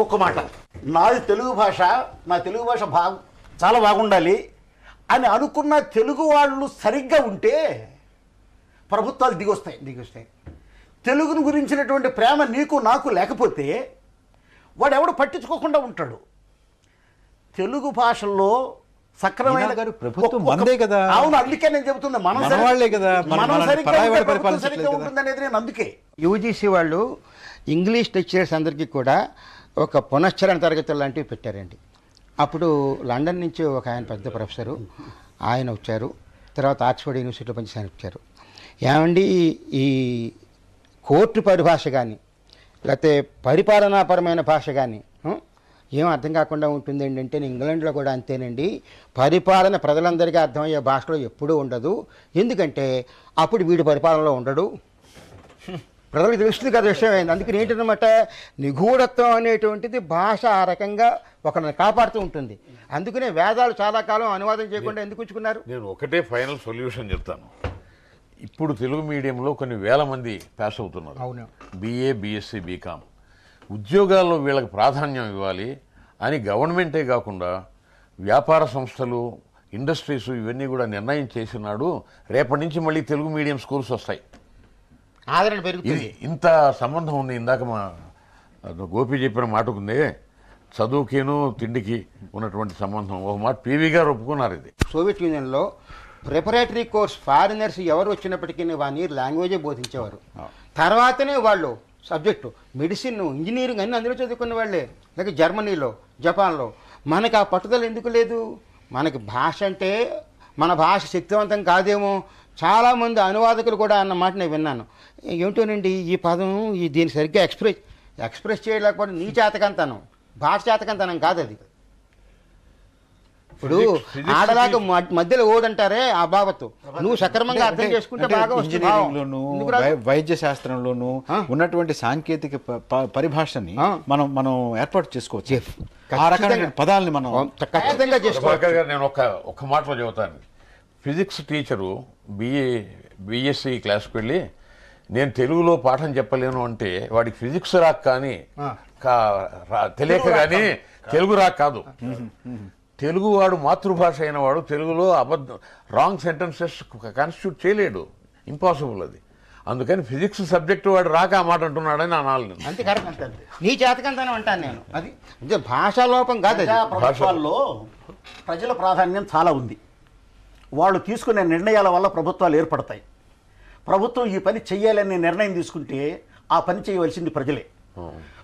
L: ఒక మాట, నాది తెలుగు భాష, నా తెలుగు భాష చాలా బాగుండాలి అని అనుకున్న తెలుగు వాళ్ళు సరిగ్గా ఉంటే ప్రభుత్వాలు దిగొస్తాయి. తెలుగును గురించినటువంటి ప్రేమ నీకు నాకు లేకపోతే వాడు ఎవడు పట్టించుకోకుండా ఉంటాడు. తెలుగు భాషల్లో సక్రమైన
C: ప్రభుత్వం మందే కదా.
L: అవును, అందుకే నేను చెబుతున్నా, మనం సరిగ్గా ఉంటుంది అనేది నేను అందుకే.
O: యూజీసీ వాళ్ళు ఇంగ్లీష్ లెక్చరర్స్ అందరికీ కూడా ఒక పునశ్చరణ తరగతులు లాంటివి పెట్టారండి. అప్పుడు లండన్ నుంచి ఒక ఆయన పెద్ద ప్రొఫెసరు ఆయన వచ్చారు. తర్వాత ఆక్స్ఫర్డ్ యూనివర్సిటీలో పనిచేసి ఆయన వచ్చారు. ఏమండి, ఈ కోర్టు పరిభాష కానీ లేకపోతే పరిపాలనాపరమైన భాష కానీ ఏం అర్థం కాకుండా ఉంటుంది ఏంటంటే, ఇంగ్లాండ్లో కూడా అంతేనండి. పరిపాలన ప్రజలందరికీ అర్థమయ్యే భాషలో ఎప్పుడూ ఉండదు. ఎందుకంటే అప్పుడు వీడి పరిపాలనలో ఉండడు. ప్రజలకు తెలుస్తుంది కదా విషయం అయింది. అందుకని ఏంటన్నమాట, నిగూఢత్వం అనేటువంటిది భాష ఆ రకంగా ఒకరిని కాపాడుతూ ఉంటుంది. అందుకనే వేదాలు చాలా కాలం అనువాదం చేయకుండా ఎందుకు ఉంచుకున్నారు?
D: నేను ఒకటే ఫైనల్ సొల్యూషన్ చెప్తాను. ఇప్పుడు తెలుగు మీడియంలో కొన్ని వేల మంది పాస్ అవుతున్నారు.
O: అవును,
D: BA, BSc, BCom. ఉద్యోగాల్లో వీళ్ళకి ప్రాధాన్యం ఇవ్వాలి అని గవర్నమెంటే కాకుండా వ్యాపార సంస్థలు, ఇండస్ట్రీస్ ఇవన్నీ కూడా నిర్ణయం చేసినాడు. రేపటి నుంచి మళ్ళీ తెలుగు మీడియం స్కూల్స్ వస్తాయి.
O: ఆదరణ పెరుగుతుంది.
D: ఇంత సంబంధం ఉంది. ఇందాక మా గోపి చెప్పిన మాటకుందే, చదువుకిను తిండికి ఉన్నటువంటి సంబంధం. ఒక మాట PV గారు ఒప్పుకున్నారు. ఇది
O: సోవియట్ యూనియన్లో ప్రిపరేటరీ కోర్స్ ఫారినర్స్ ఎవరు వచ్చినప్పటికీ వాని లాంగ్వేజే బోధించేవారు. తర్వాతనే వాళ్ళు సబ్జెక్టు మెడిసిన్, ఇంజనీరింగ్ అన్నీ అందులో చదువుకున్న వాళ్ళే. లేక జర్మనీలో, జపాన్లో. మనకి ఆ పట్టుదల ఎందుకు లేదు? మనకి భాష అంటే మన భాష శక్తివంతం కాదేమో. చాలామంది అనువాదకులు కూడా అన్న మాట నేను విన్నాను. ఏమిటోనండి ఈ పదం దీన్ని సరిగ్గా ఎక్స్ప్రెస్ చేయలేకపోతే నీ చేతకంతనం, భాష చేతకంతనం కాదు అది. ఇప్పుడు ఆడలాగా మధ్యలో ఓడంటారే ఆ బాబతు నువ్వు సక్రమంగా అర్థం చేసుకుంటే బాగా
C: ఇంజనీరింగ్లోను వైద్య శాస్త్రంలోను ఉన్నటువంటి సాంకేతిక పరిభాషని మనం ఏర్పాటు చేసుకోవచ్చు. ఆ రకమైన పదాలని మనం
O: ఖచ్చితంగా చేసుకోవచ్చు.
D: నేను ఒక మాటలో చెబుతాను. ఫిజిక్స్ టీచరు BSc క్లాస్కి వెళ్ళి నేను తెలుగులో పాఠం చెప్పలేను అంటే వాడికి ఫిజిక్స్ రాక కానీ తెలియక కానీ తెలుగు రాక కాదు. తెలుగువాడు మాతృభాష అయిన వాడు తెలుగులో రాంగ్ సెంటెన్సెస్ కాన్స్టిట్యూట్ చేయలేడు. ఇంపాసిబుల్ అది. అందుకని ఫిజిక్స్ సబ్జెక్టు వాడు రాక ఆ మాట అంటున్నాడని అనాలి.
O: అంతే, కరెక్ట్. అంతే, నీ చేతకంతానే అంటాను నేను. అది భాషా లోపం కాదు.
L: ప్రభుత్వాల్లో ప్రజల ప్రాధాన్యం చాలా ఉంది. వాళ్ళు తీసుకునే నిర్ణయాల వల్ల ప్రభుత్వాలు ఏర్పడతాయి. ప్రభుత్వం ఈ పని చెయ్యాలని నిర్ణయం తీసుకుంటే ఆ పని చేయవలసింది ప్రజలే.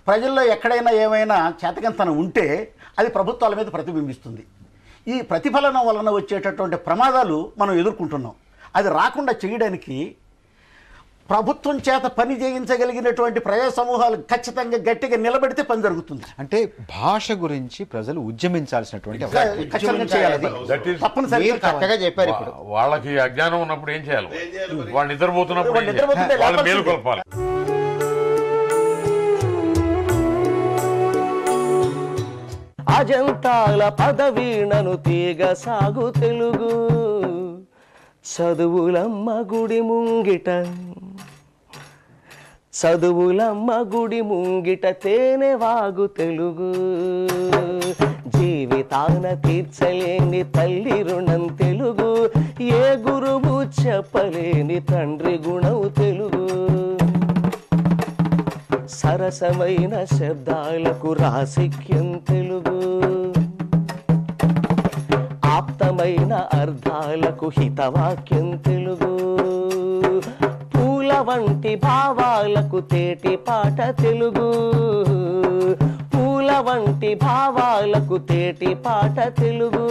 L: ప్రజల్లో ఎక్కడైనా ఏమైనా చేతకంతనం ఉంటే అది ప్రభుత్వాల మీద ప్రతిబింబిస్తుంది. ఈ ప్రతిఫలనం వలన వచ్చేటటువంటి ప్రమాదాలు మనం ఎదుర్కొంటున్నాం. అది రాకుండా చేయడానికి ప్రభుత్వం చేత పని చేయించగలిగినటువంటి ప్రజా సమూహాలు ఖచ్చితంగా గట్టిగా నిలబడితే పని జరుగుతుంది.
C: అంటే భాష గురించి ప్రజలు ఉద్యమించాల్సినటువంటి
O: చక్కగా చెప్పారు. ఇప్పుడు
D: వాళ్ళకి అజ్ఞానం ఉన్నప్పుడు ఏం చేయాలి? వాళ్ళు నిద్రపోతున్నప్పుడు వాళ్ళు మేలుకొల్పాలి.
Q: అజంతాల పదవీణను తీగ సాగు తెలుగు చదువులమ్మ గుడి ముంగిట చదువులమ్మ గుడి ముంగిట తేనె వాగు తెలుగు జీవితాన తీర్చలేని తల్లి రుణం తెలుగు ఏ గురువు చెప్పలేని తండ్రి గుణం తెలుగు సరసమైన శబ్దాలకు రాసిక్యం తెలుగు ఆప్తమైన అర్థాలకు హితవాక్యం తెలుగు పూల వంటి భావాలకు తేటి పాట తెలుగు పూల వంటి భావాలకు తేటి పాట తెలుగు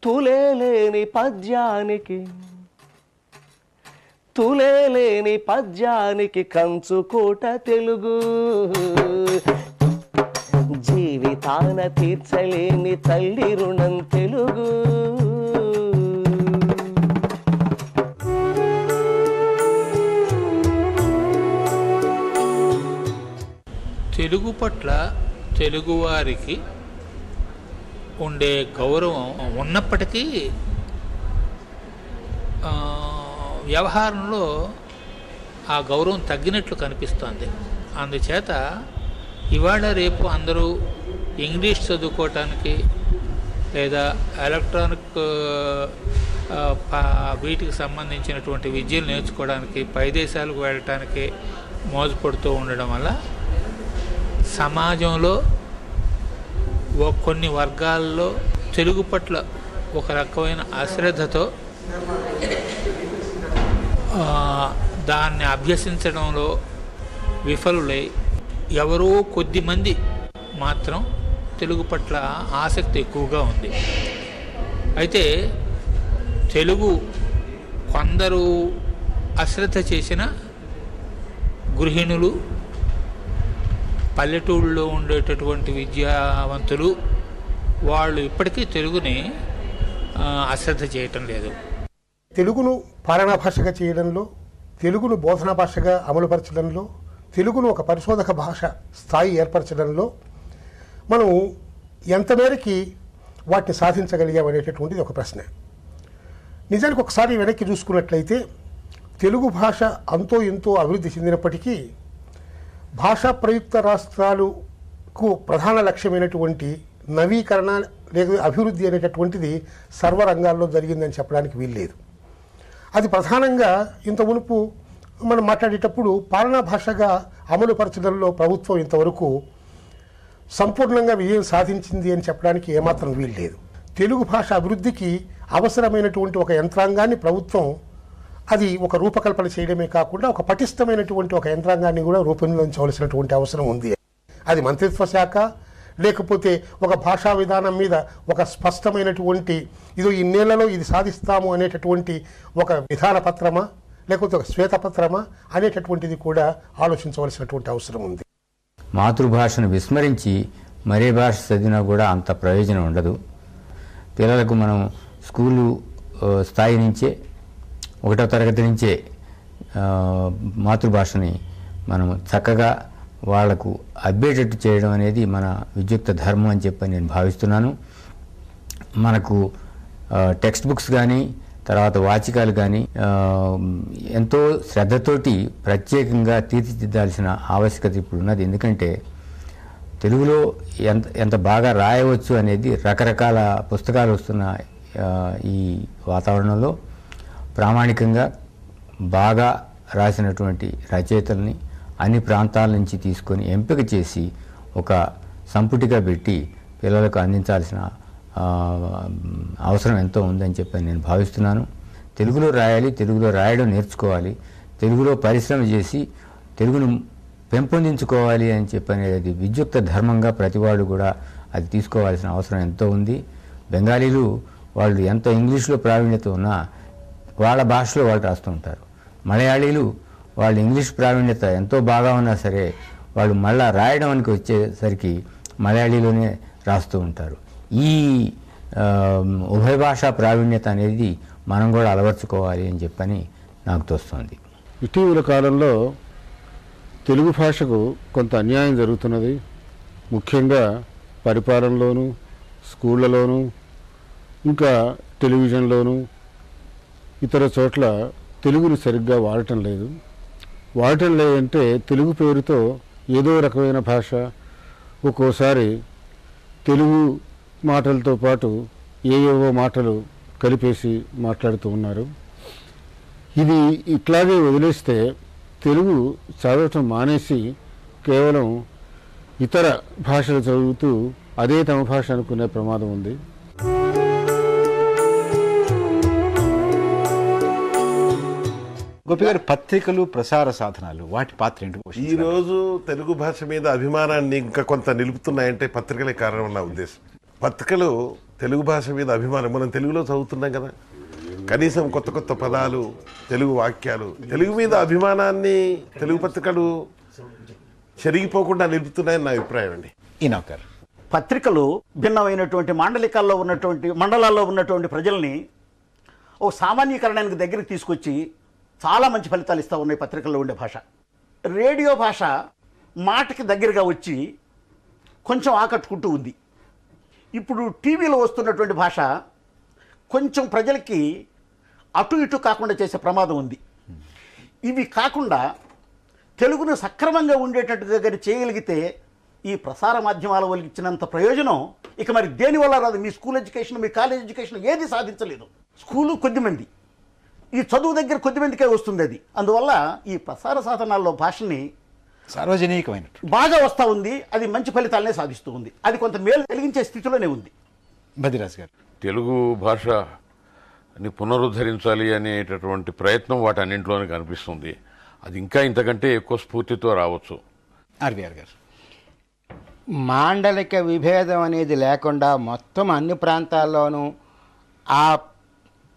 Q: తులేలేని పద్యానికి కంచుకోట తెలుగు జీవితాన తీర్చలేని తల్లి రుణం తెలుగు
U: తెలుగు పట్ల తెలుగువారికి ఉండే గౌరవం ఉన్నప్పటికీ వ్యవహారంలో ఆ గౌరవం తగ్గినట్లు కనిపిస్తోంది. అందుచేత ఇవాళ రేపు అందరూ ఇంగ్లీష్ చదువుకోవటానికి లేదా ఎలక్ట్రానిక్ వీటికి సంబంధించినటువంటి విద్యలు నేర్చుకోవడానికి పై దేశాలకు వెళ్ళటానికి మోజుపడుతూ ఉండడం వల్ల సమాజంలో కొన్ని వర్గాల్లో తెలుగు పట్ల ఒక రకమైన అశ్రద్ధతో దాన్ని అభ్యసించడంలో విఫలులై ఎవరో కొద్దిమంది మాత్రం తెలుగు పట్ల ఆసక్తి ఎక్కువగా ఉంది. అయితే తెలుగు కొందరు అశ్రద్ధ చేసిన గృహిణులు, పల్లెటూళ్ళలో ఉండేటటువంటి విద్యావంతులు వాళ్ళు ఇప్పటికీ తెలుగుని అశ్రద్ధ చేయటం లేదు.
V: తెలుగును పాలనా భాషగా చేయడంలో, తెలుగును బోధనా భాషగా అమలుపరచడంలో, తెలుగును ఒక పరిశోధక భాష స్థాయి ఏర్పరచడంలో మనం ఎంత మేరకి వాటిని సాధించగలిగామనేటటువంటిది ఒక ప్రశ్న. నిజానికి ఒకసారి వెనక్కి చూసుకున్నట్లయితే తెలుగు భాష అంతో ఎంతో అభివృద్ధి చెందినప్పటికీ భాషా ప్రయుక్త రాష్ట్రాలకు ప్రధాన లక్ష్యమైనటువంటి నవీకరణ లేదా అభివృద్ధి అనేటటువంటిది సర్వరంగాల్లో జరిగిందని చెప్పడానికి వీల్లేదు. అది ప్రధానంగా ఇంత మునుపు మనం మాట్లాడేటప్పుడు పాలనా భాషగా అమలుపరచడంలో ప్రభుత్వం ఇంతవరకు సంపూర్ణంగా విజయం సాధించింది అని చెప్పడానికి ఏమాత్రం వీల్లేదు. తెలుగు భాష అభివృద్ధికి అవసరమైనటువంటి ఒక యంత్రాంగాన్ని ప్రభుత్వం అది ఒక రూపకల్పన చేయడమే కాకుండా ఒక పటిష్టమైనటువంటి ఒక యంత్రాంగాన్ని కూడా రూపొందించవలసినటువంటి అవసరం ఉంది. అది మంత్రిత్వ శాఖ లేకపోతే ఒక భాషా విధానం మీద ఒక స్పష్టమైనటువంటి ఇదో ఇన్నేళ్లలో ఇది సాధిస్తాము అనేటటువంటి ఒక విధాన పత్రమా లేకపోతే ఒక శ్వేతపత్రమా అనేటటువంటిది కూడా ఆలోచించవలసినటువంటి అవసరం ఉంది.
W: మాతృభాషను విస్మరించి మరే భాష చదివినా కూడా అంత ప్రయోజనం ఉండదు. పిల్లలకు మనం స్కూలు స్థాయి నుంచే 1వ తరగతి నుంచే మాతృభాషని మనం చక్కగా వాళ్లకు అబ్బేటట్టు చేయడం అనేది మన విద్యుక్త ధర్మం అని చెప్పి నేను భావిస్తున్నాను. మనకు టెక్స్ట్ బుక్స్ కానీ తర్వాత వాచికాలు కానీ ఎంతో శ్రద్ధతోటి ప్రత్యేకంగా తీర్చిదిద్దాల్సిన ఆవశ్యకత ఇప్పుడు ఉన్నది. ఎందుకంటే తెలుగులో ఎంత బాగా రాయవచ్చు అనేది రకరకాల పుస్తకాలు వస్తున్న ఈ వాతావరణంలో ప్రామాణికంగా బాగా రాసినటువంటి రచయితల్ని అన్ని ప్రాంతాల నుంచి తీసుకొని ఎంపిక చేసి ఒక సంపుటిగా పెట్టి పిల్లలకు అందించాల్సిన అవసరం ఎంతో ఉందని చెప్పి నేను భావిస్తున్నాను. తెలుగులో రాయాలి, తెలుగులో రాయడం నేర్చుకోవాలి, తెలుగులో పరిశ్రమ చేసి తెలుగును పెంపొందించుకోవాలి అని చెప్పనేది విద్యుక్త ధర్మంగా ప్రతివాడు కూడా అది తీసుకోవాల్సిన అవసరం ఎంతో ఉంది. బెంగాలీలు వాళ్ళు ఎంత ఇంగ్లీష్లో ప్రావీణ్యత ఉన్నా వాళ్ళ భాషలో వాళ్ళు రాస్తూ ఉంటారు. మలయాళీలు వాళ్ళు ఇంగ్లీష్ ప్రావీణ్యత ఎంతో బాగా ఉన్నా సరే వాళ్ళు మళ్ళా రాయడానికి వచ్చేసరికి మలయాళీలోనే రాస్తూ ఉంటారు. ఈ ఉభయ భాషా ప్రావీణ్యత అనేది మనం కూడా అలవర్చుకోవాలి అని చెప్పని నాకు తోస్తుంది.
A: ఇటీవల కాలంలో తెలుగు భాషకు కొంత అన్యాయం జరుగుతున్నది. ముఖ్యంగా పరిపాలనలోనూ, స్కూళ్ళలోనూ, ఇంకా టెలివిజన్లోనూ ఇతర చోట్ల తెలుగుని సరిగ్గా వాడటం లేదు. వాడటం లేదంటే తెలుగు పేరుతో ఏదో రకమైన భాష, ఒక్కోసారి తెలుగు మాటలతో పాటు ఏవేవో మాటలు కలిపేసి మాట్లాడుతూ ఉన్నారు. ఇది ఇట్లాగే వదిలేస్తే తెలుగు చదవటం మానేసి కేవలం ఇతర భాషలు చదువుతూ అదే తమ భాష అనుకునే ప్రమాదం ఉంది.
C: గోపి గారు, పత్రికలు, ప్రసార సాధనాలు వాటి పాత్ర ఏంటి?
B: ఈ రోజు తెలుగు భాష మీద అభిమానాన్ని ఇంకా కొంత నిలుపుతున్నాయంటే పత్రికలే కారణం నా ఉద్దేశం. పత్రికలు తెలుగు భాష మీద అభిమానం, మనం తెలుగులో చదువుతున్నాం కదా, కనీసం కొత్త కొత్త పదాలు, తెలుగు వాక్యాలు, తెలుగు మీద అభిమానాన్ని తెలుగు పత్రికలు చెరిగిపోకుండా నిలుపుతున్నాయని నా అభిప్రాయం అండి.
C: ఈనాకర్,
L: పత్రికలు భిన్నమైనటువంటి మండలాల్లో ఉన్నటువంటి ప్రజల్ని ఓ సామాన్యీకరణానికి దగ్గరికి తీసుకొచ్చి చాలా మంచి ఫలితాలు ఇస్తూ ఉన్నాయి పత్రికల్లో ఉండే భాష. రేడియో భాష మాటకి దగ్గరగా వచ్చి కొంచెం ఆకట్టుకుంటూ ఉంది. ఇప్పుడు టీవీలో వస్తున్నటువంటి భాష కొంచెం ప్రజలకి అటు ఇటు కాకుండా చేసే ప్రమాదం ఉంది. ఇవి కాకుండా తెలుగును సక్రమంగా ఉండేటట్టుగా కానీ చేయగలిగితే ఈ ప్రసార మాధ్యమాల వల్ల ఇచ్చినంత ప్రయోజనం ఇక మరి దేనివల్ల రాదు. మీ స్కూల్ ఎడ్యుకేషన్, మీ కాలేజ్ ఎడ్యుకేషన్ ఏది సాధించలేదు. స్కూలు కొద్దిమంది, ఈ చదువు దగ్గర కొద్దిమందికే వస్తుంది అది. అందువల్ల ఈ ప్రసార సాధనాల్లో భాషని
C: సార్వజనికమైన
L: బాగా వస్తూ ఉంది. అది మంచి ఫలితాలనే సాధిస్తూ ఉంది. అది కొంత మేలు కలిగించే స్థితిలోనే ఉంది.
C: బదిరాజ్ గారు,
D: తెలుగు భాషని పునరుద్ధరించాలి అనేటటువంటి ప్రయత్నం వాటి అన్నింటిలోనే కనిపిస్తుంది. అది ఇంకా ఇంతకంటే ఎక్కువ స్ఫూర్తితో రావచ్చు.
C: ఆర్వీఆర్ గారు,
O: మాండలిక విభేదం అనేది లేకుండా మొత్తం అన్ని ప్రాంతాల్లోనూ ఆ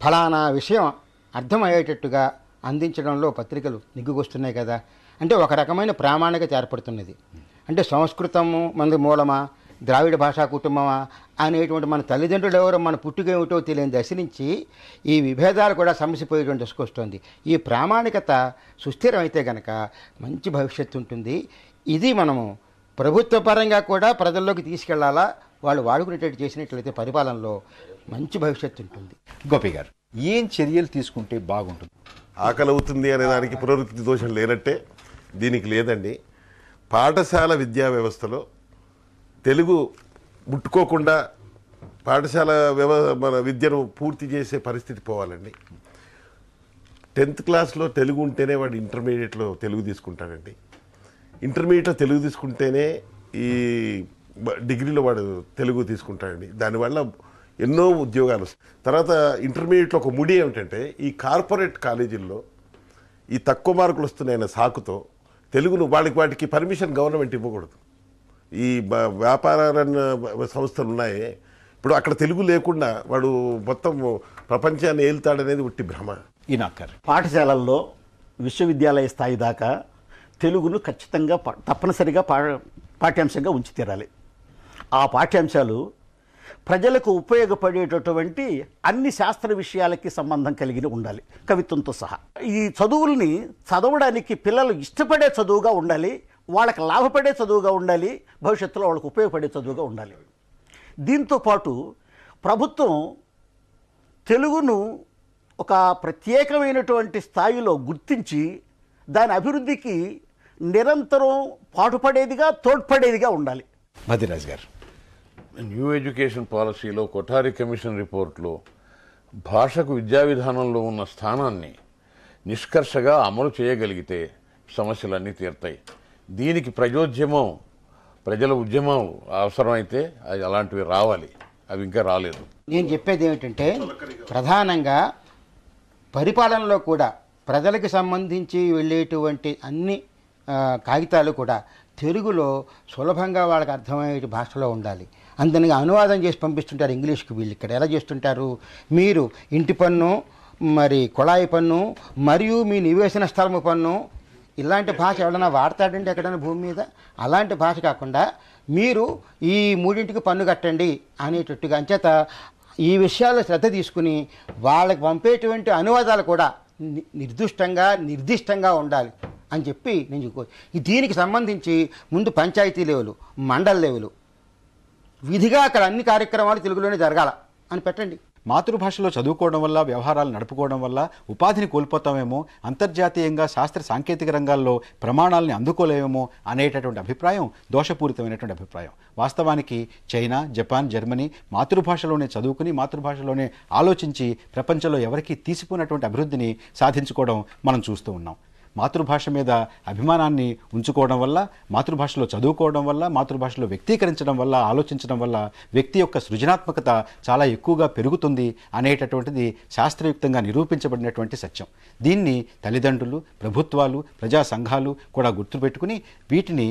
O: ఫలానా విషయం అర్థమయ్యేటట్టుగా అందించడంలో పత్రికలు నిగ్గుకొస్తున్నాయి కదా. అంటే ఒక రకమైన ప్రామాణికత ఏర్పడుతున్నది. అంటే సంస్కృతము మనది మూలమా, ద్రావిడ భాషా కుటుంబమా అనేటువంటి మన తల్లిదండ్రులు ఎవరో మన పుట్టుకేమిటో తెలియని దశ నుంచి ఈ విభేదాలు కూడా సమసిపోయేటువంటి దశకు వస్తుంది. ఈ ప్రామాణికత సుస్థిరమైతే కనుక మంచి భవిష్యత్తు ఉంటుంది. ఇది మనము ప్రభుత్వ పరంగా కూడా ప్రజల్లోకి తీసుకెళ్లాలా. వాళ్ళు వాడుకునేటట్టు చేసినట్లయితే పరిపాలనలో మంచి భవిష్యత్తు ఉంటుంది.
C: గోపి గారు, ఏం చర్యలు తీసుకుంటే బాగుంటుంది?
B: ఆకలి అవుతుంది అనే దానికి పునరుద్ధి దోషం లేనట్టే దీనికి లేదండి. పాఠశాల విద్యా వ్యవస్థలో తెలుగు ముట్టుకోకుండా పాఠశాల మన విద్యను పూర్తి చేసే పరిస్థితి పోవాలండి. 10th క్లాస్లో తెలుగు ఉంటేనే వాడు ఇంటర్మీడియట్లో తెలుగు తీసుకుంటాడండి. ఇంటర్మీడియట్లో తెలుగు తీసుకుంటేనే ఈ డిగ్రీలో వాడు తెలుగు తీసుకుంటాడండి. దానివల్ల ఎన్నో ఉద్యోగాలు వస్తాయి. తర్వాత ఇంటర్మీడియట్లో ఒక ముడి ఏమిటంటే ఈ కార్పొరేట్ కాలేజీల్లో ఈ తక్కువ మార్కులు వస్తున్నాయన్న సాకుతో తెలుగును వాటికి పర్మిషన్ గవర్నమెంట్ ఇవ్వకూడదు. ఈ వ్యాపార సంస్థలు ఉన్నాయి, ఇప్పుడు అక్కడ తెలుగు లేకుండా వాడు మొత్తం ప్రపంచాన్ని ఏలుతాడనేది ఉట్టి భ్రమ.
C: ఈనాకర్,
L: పాఠశాలల్లో విశ్వవిద్యాలయ స్థాయి దాకా తెలుగును ఖచ్చితంగా తప్పనిసరిగా పాఠ్యాంశంగా ఉంచి తీరాలి. ఆ పాఠ్యాంశాలు ప్రజలకు ఉపయోగపడేటటువంటి అన్ని శాస్త్ర విషయాలకి సంబంధం కలిగి ఉండాలి, కవిత్వంతో సహా. ఈ చదువుల్ని చదవడానికి పిల్లలు ఇష్టపడే చదువుగా ఉండాలి, వాళ్ళకి లాభపడే చదువుగా ఉండాలి, భవిష్యత్తులో వాళ్ళకు ఉపయోగపడే చదువుగా ఉండాలి. దీంతోపాటు ప్రభుత్వం తెలుగును ఒక ప్రత్యేకమైనటువంటి స్థాయిలో గుర్తించి దాని అభివృద్ధికి నిరంతరం పాటుపడేదిగా, తోడ్పడేదిగా ఉండాలి.
C: బదిరాజ్ గారు,
D: న్యూ ఎడ్యుకేషన్ పాలసీలో కొఠారి కమిషన్ రిపోర్ట్లో భాషకు విద్యా విధానంలో ఉన్న స్థానాన్ని నిష్కర్షగా అమలు చేయగలిగితే సమస్యలన్నీ తీరుతాయి. దీనికి ప్రజోద్యమం, ప్రజల ఉద్యమం అవసరమైతే అది అలాంటివి రావాలి. అవి ఇంకా రాలేదు.
O: నేను చెప్పేది ఏమిటంటే ప్రధానంగా పరిపాలనలో కూడా ప్రజలకు సంబంధించి వెళ్ళేటువంటి అన్ని కాగితాలు కూడా తెలుగులో సులభంగా వాళ్ళకి అర్థమయ్యే భాషలో ఉండాలి. అందుకని అనువాదం చేసి పంపిస్తుంటారు ఇంగ్లీష్కి. వీళ్ళు ఇక్కడ ఎలా చేస్తుంటారు, మీరు ఇంటి పన్ను, మరి కుళాయి పన్ను, మరియు మీ నివేశన స్థలము పన్ను, ఇలాంటి భాష ఎవరైనా వాడతాడంటే ఎక్కడైనా భూమి మీద, అలాంటి భాష కాకుండా మీరు ఈ మూడింటికి పన్ను కట్టండి అనేటట్టుగా. అంచేత ఈ విషయాల్లో శ్రద్ధ తీసుకుని వాళ్ళకి పంపేటువంటి అనువాదాలు కూడా నిర్దిష్టంగా ఉండాలి అని చెప్పి నేను చెప్పుకో. దీనికి సంబంధించి ముందు పంచాయతీ లెవెలు, మండల లెవెలు విధిగా అక్కడ అన్ని కార్యక్రమాలు తెలుగులోనే జరగాల అని పెట్టండి.
C: మాతృభాషలో చదువుకోవడం వల్ల, వ్యవహారాలు నడుపుకోవడం వల్ల ఉపాధిని కోల్పోతామేమో, అంతర్జాతీయంగా శాస్త్ర సాంకేతిక రంగాల్లో ప్రమాణాలని అందుకోలేమేమో అనేటటువంటి అభిప్రాయం దోషపూరితమైనటువంటి అభిప్రాయం. వాస్తవానికి చైనా, జపాన్, జర్మనీ మాతృభాషలోనే చదువుకుని మాతృభాషలోనే ఆలోచించి ప్రపంచంలో ఎవరికీ తీసిపోయినటువంటి అభివృద్ధిని సాధించుకోవడం మనం చూస్తూ ఉన్నాం. మాతృభాష మీద అభిమానాన్ని ఉంచుకోవడం వల్ల, మాతృభాషలో చదువుకోవడం వల్ల, మాతృభాషలో వ్యక్తీకరించడం వల్ల, ఆలోచించడం వల్ల వ్యక్తి యొక్క సృజనాత్మకత చాలా ఎక్కువగా పెరుగుతుంది అనేటటువంటిది శాస్త్రయుక్తంగా నిరూపించబడినటువంటి సత్యం. దీన్ని తల్లిదండ్రులు, ప్రభుత్వాలు, ప్రజా సంఘాలు కూడా గుర్తుపెట్టుకుని వీటిని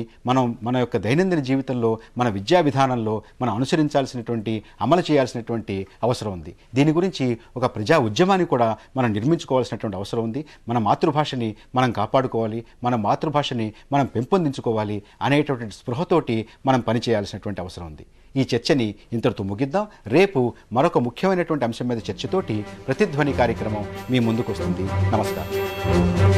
C: మన యొక్క దైనందిన జీవితంలో, మన విద్యా విధానంలో మనం అనుసరించాల్సినటువంటి, అమలు చేయాల్సినటువంటి అవసరం ఉంది. దీని గురించి ఒక ప్రజా ఉద్యమాన్ని కూడా మనం నిర్మించుకోవాల్సినటువంటి అవసరం ఉంది. మన మాతృభాషని మనం కాపాడుకోవాలి, మన మాతృభాషని మనం పెంపొందించుకోవాలి అనేటటువంటి స్పృహతోటి మనం పనిచేయాల్సినటువంటి అవసరం ఉంది. ఈ చర్చని ఇంతటితో ముగిద్దాం. రేపు మరొక ముఖ్యమైనటువంటి అంశం మీద చర్చతోటి ప్రతిధ్వని కార్యక్రమం మీ ముందుకు వస్తుంది. నమస్కారం.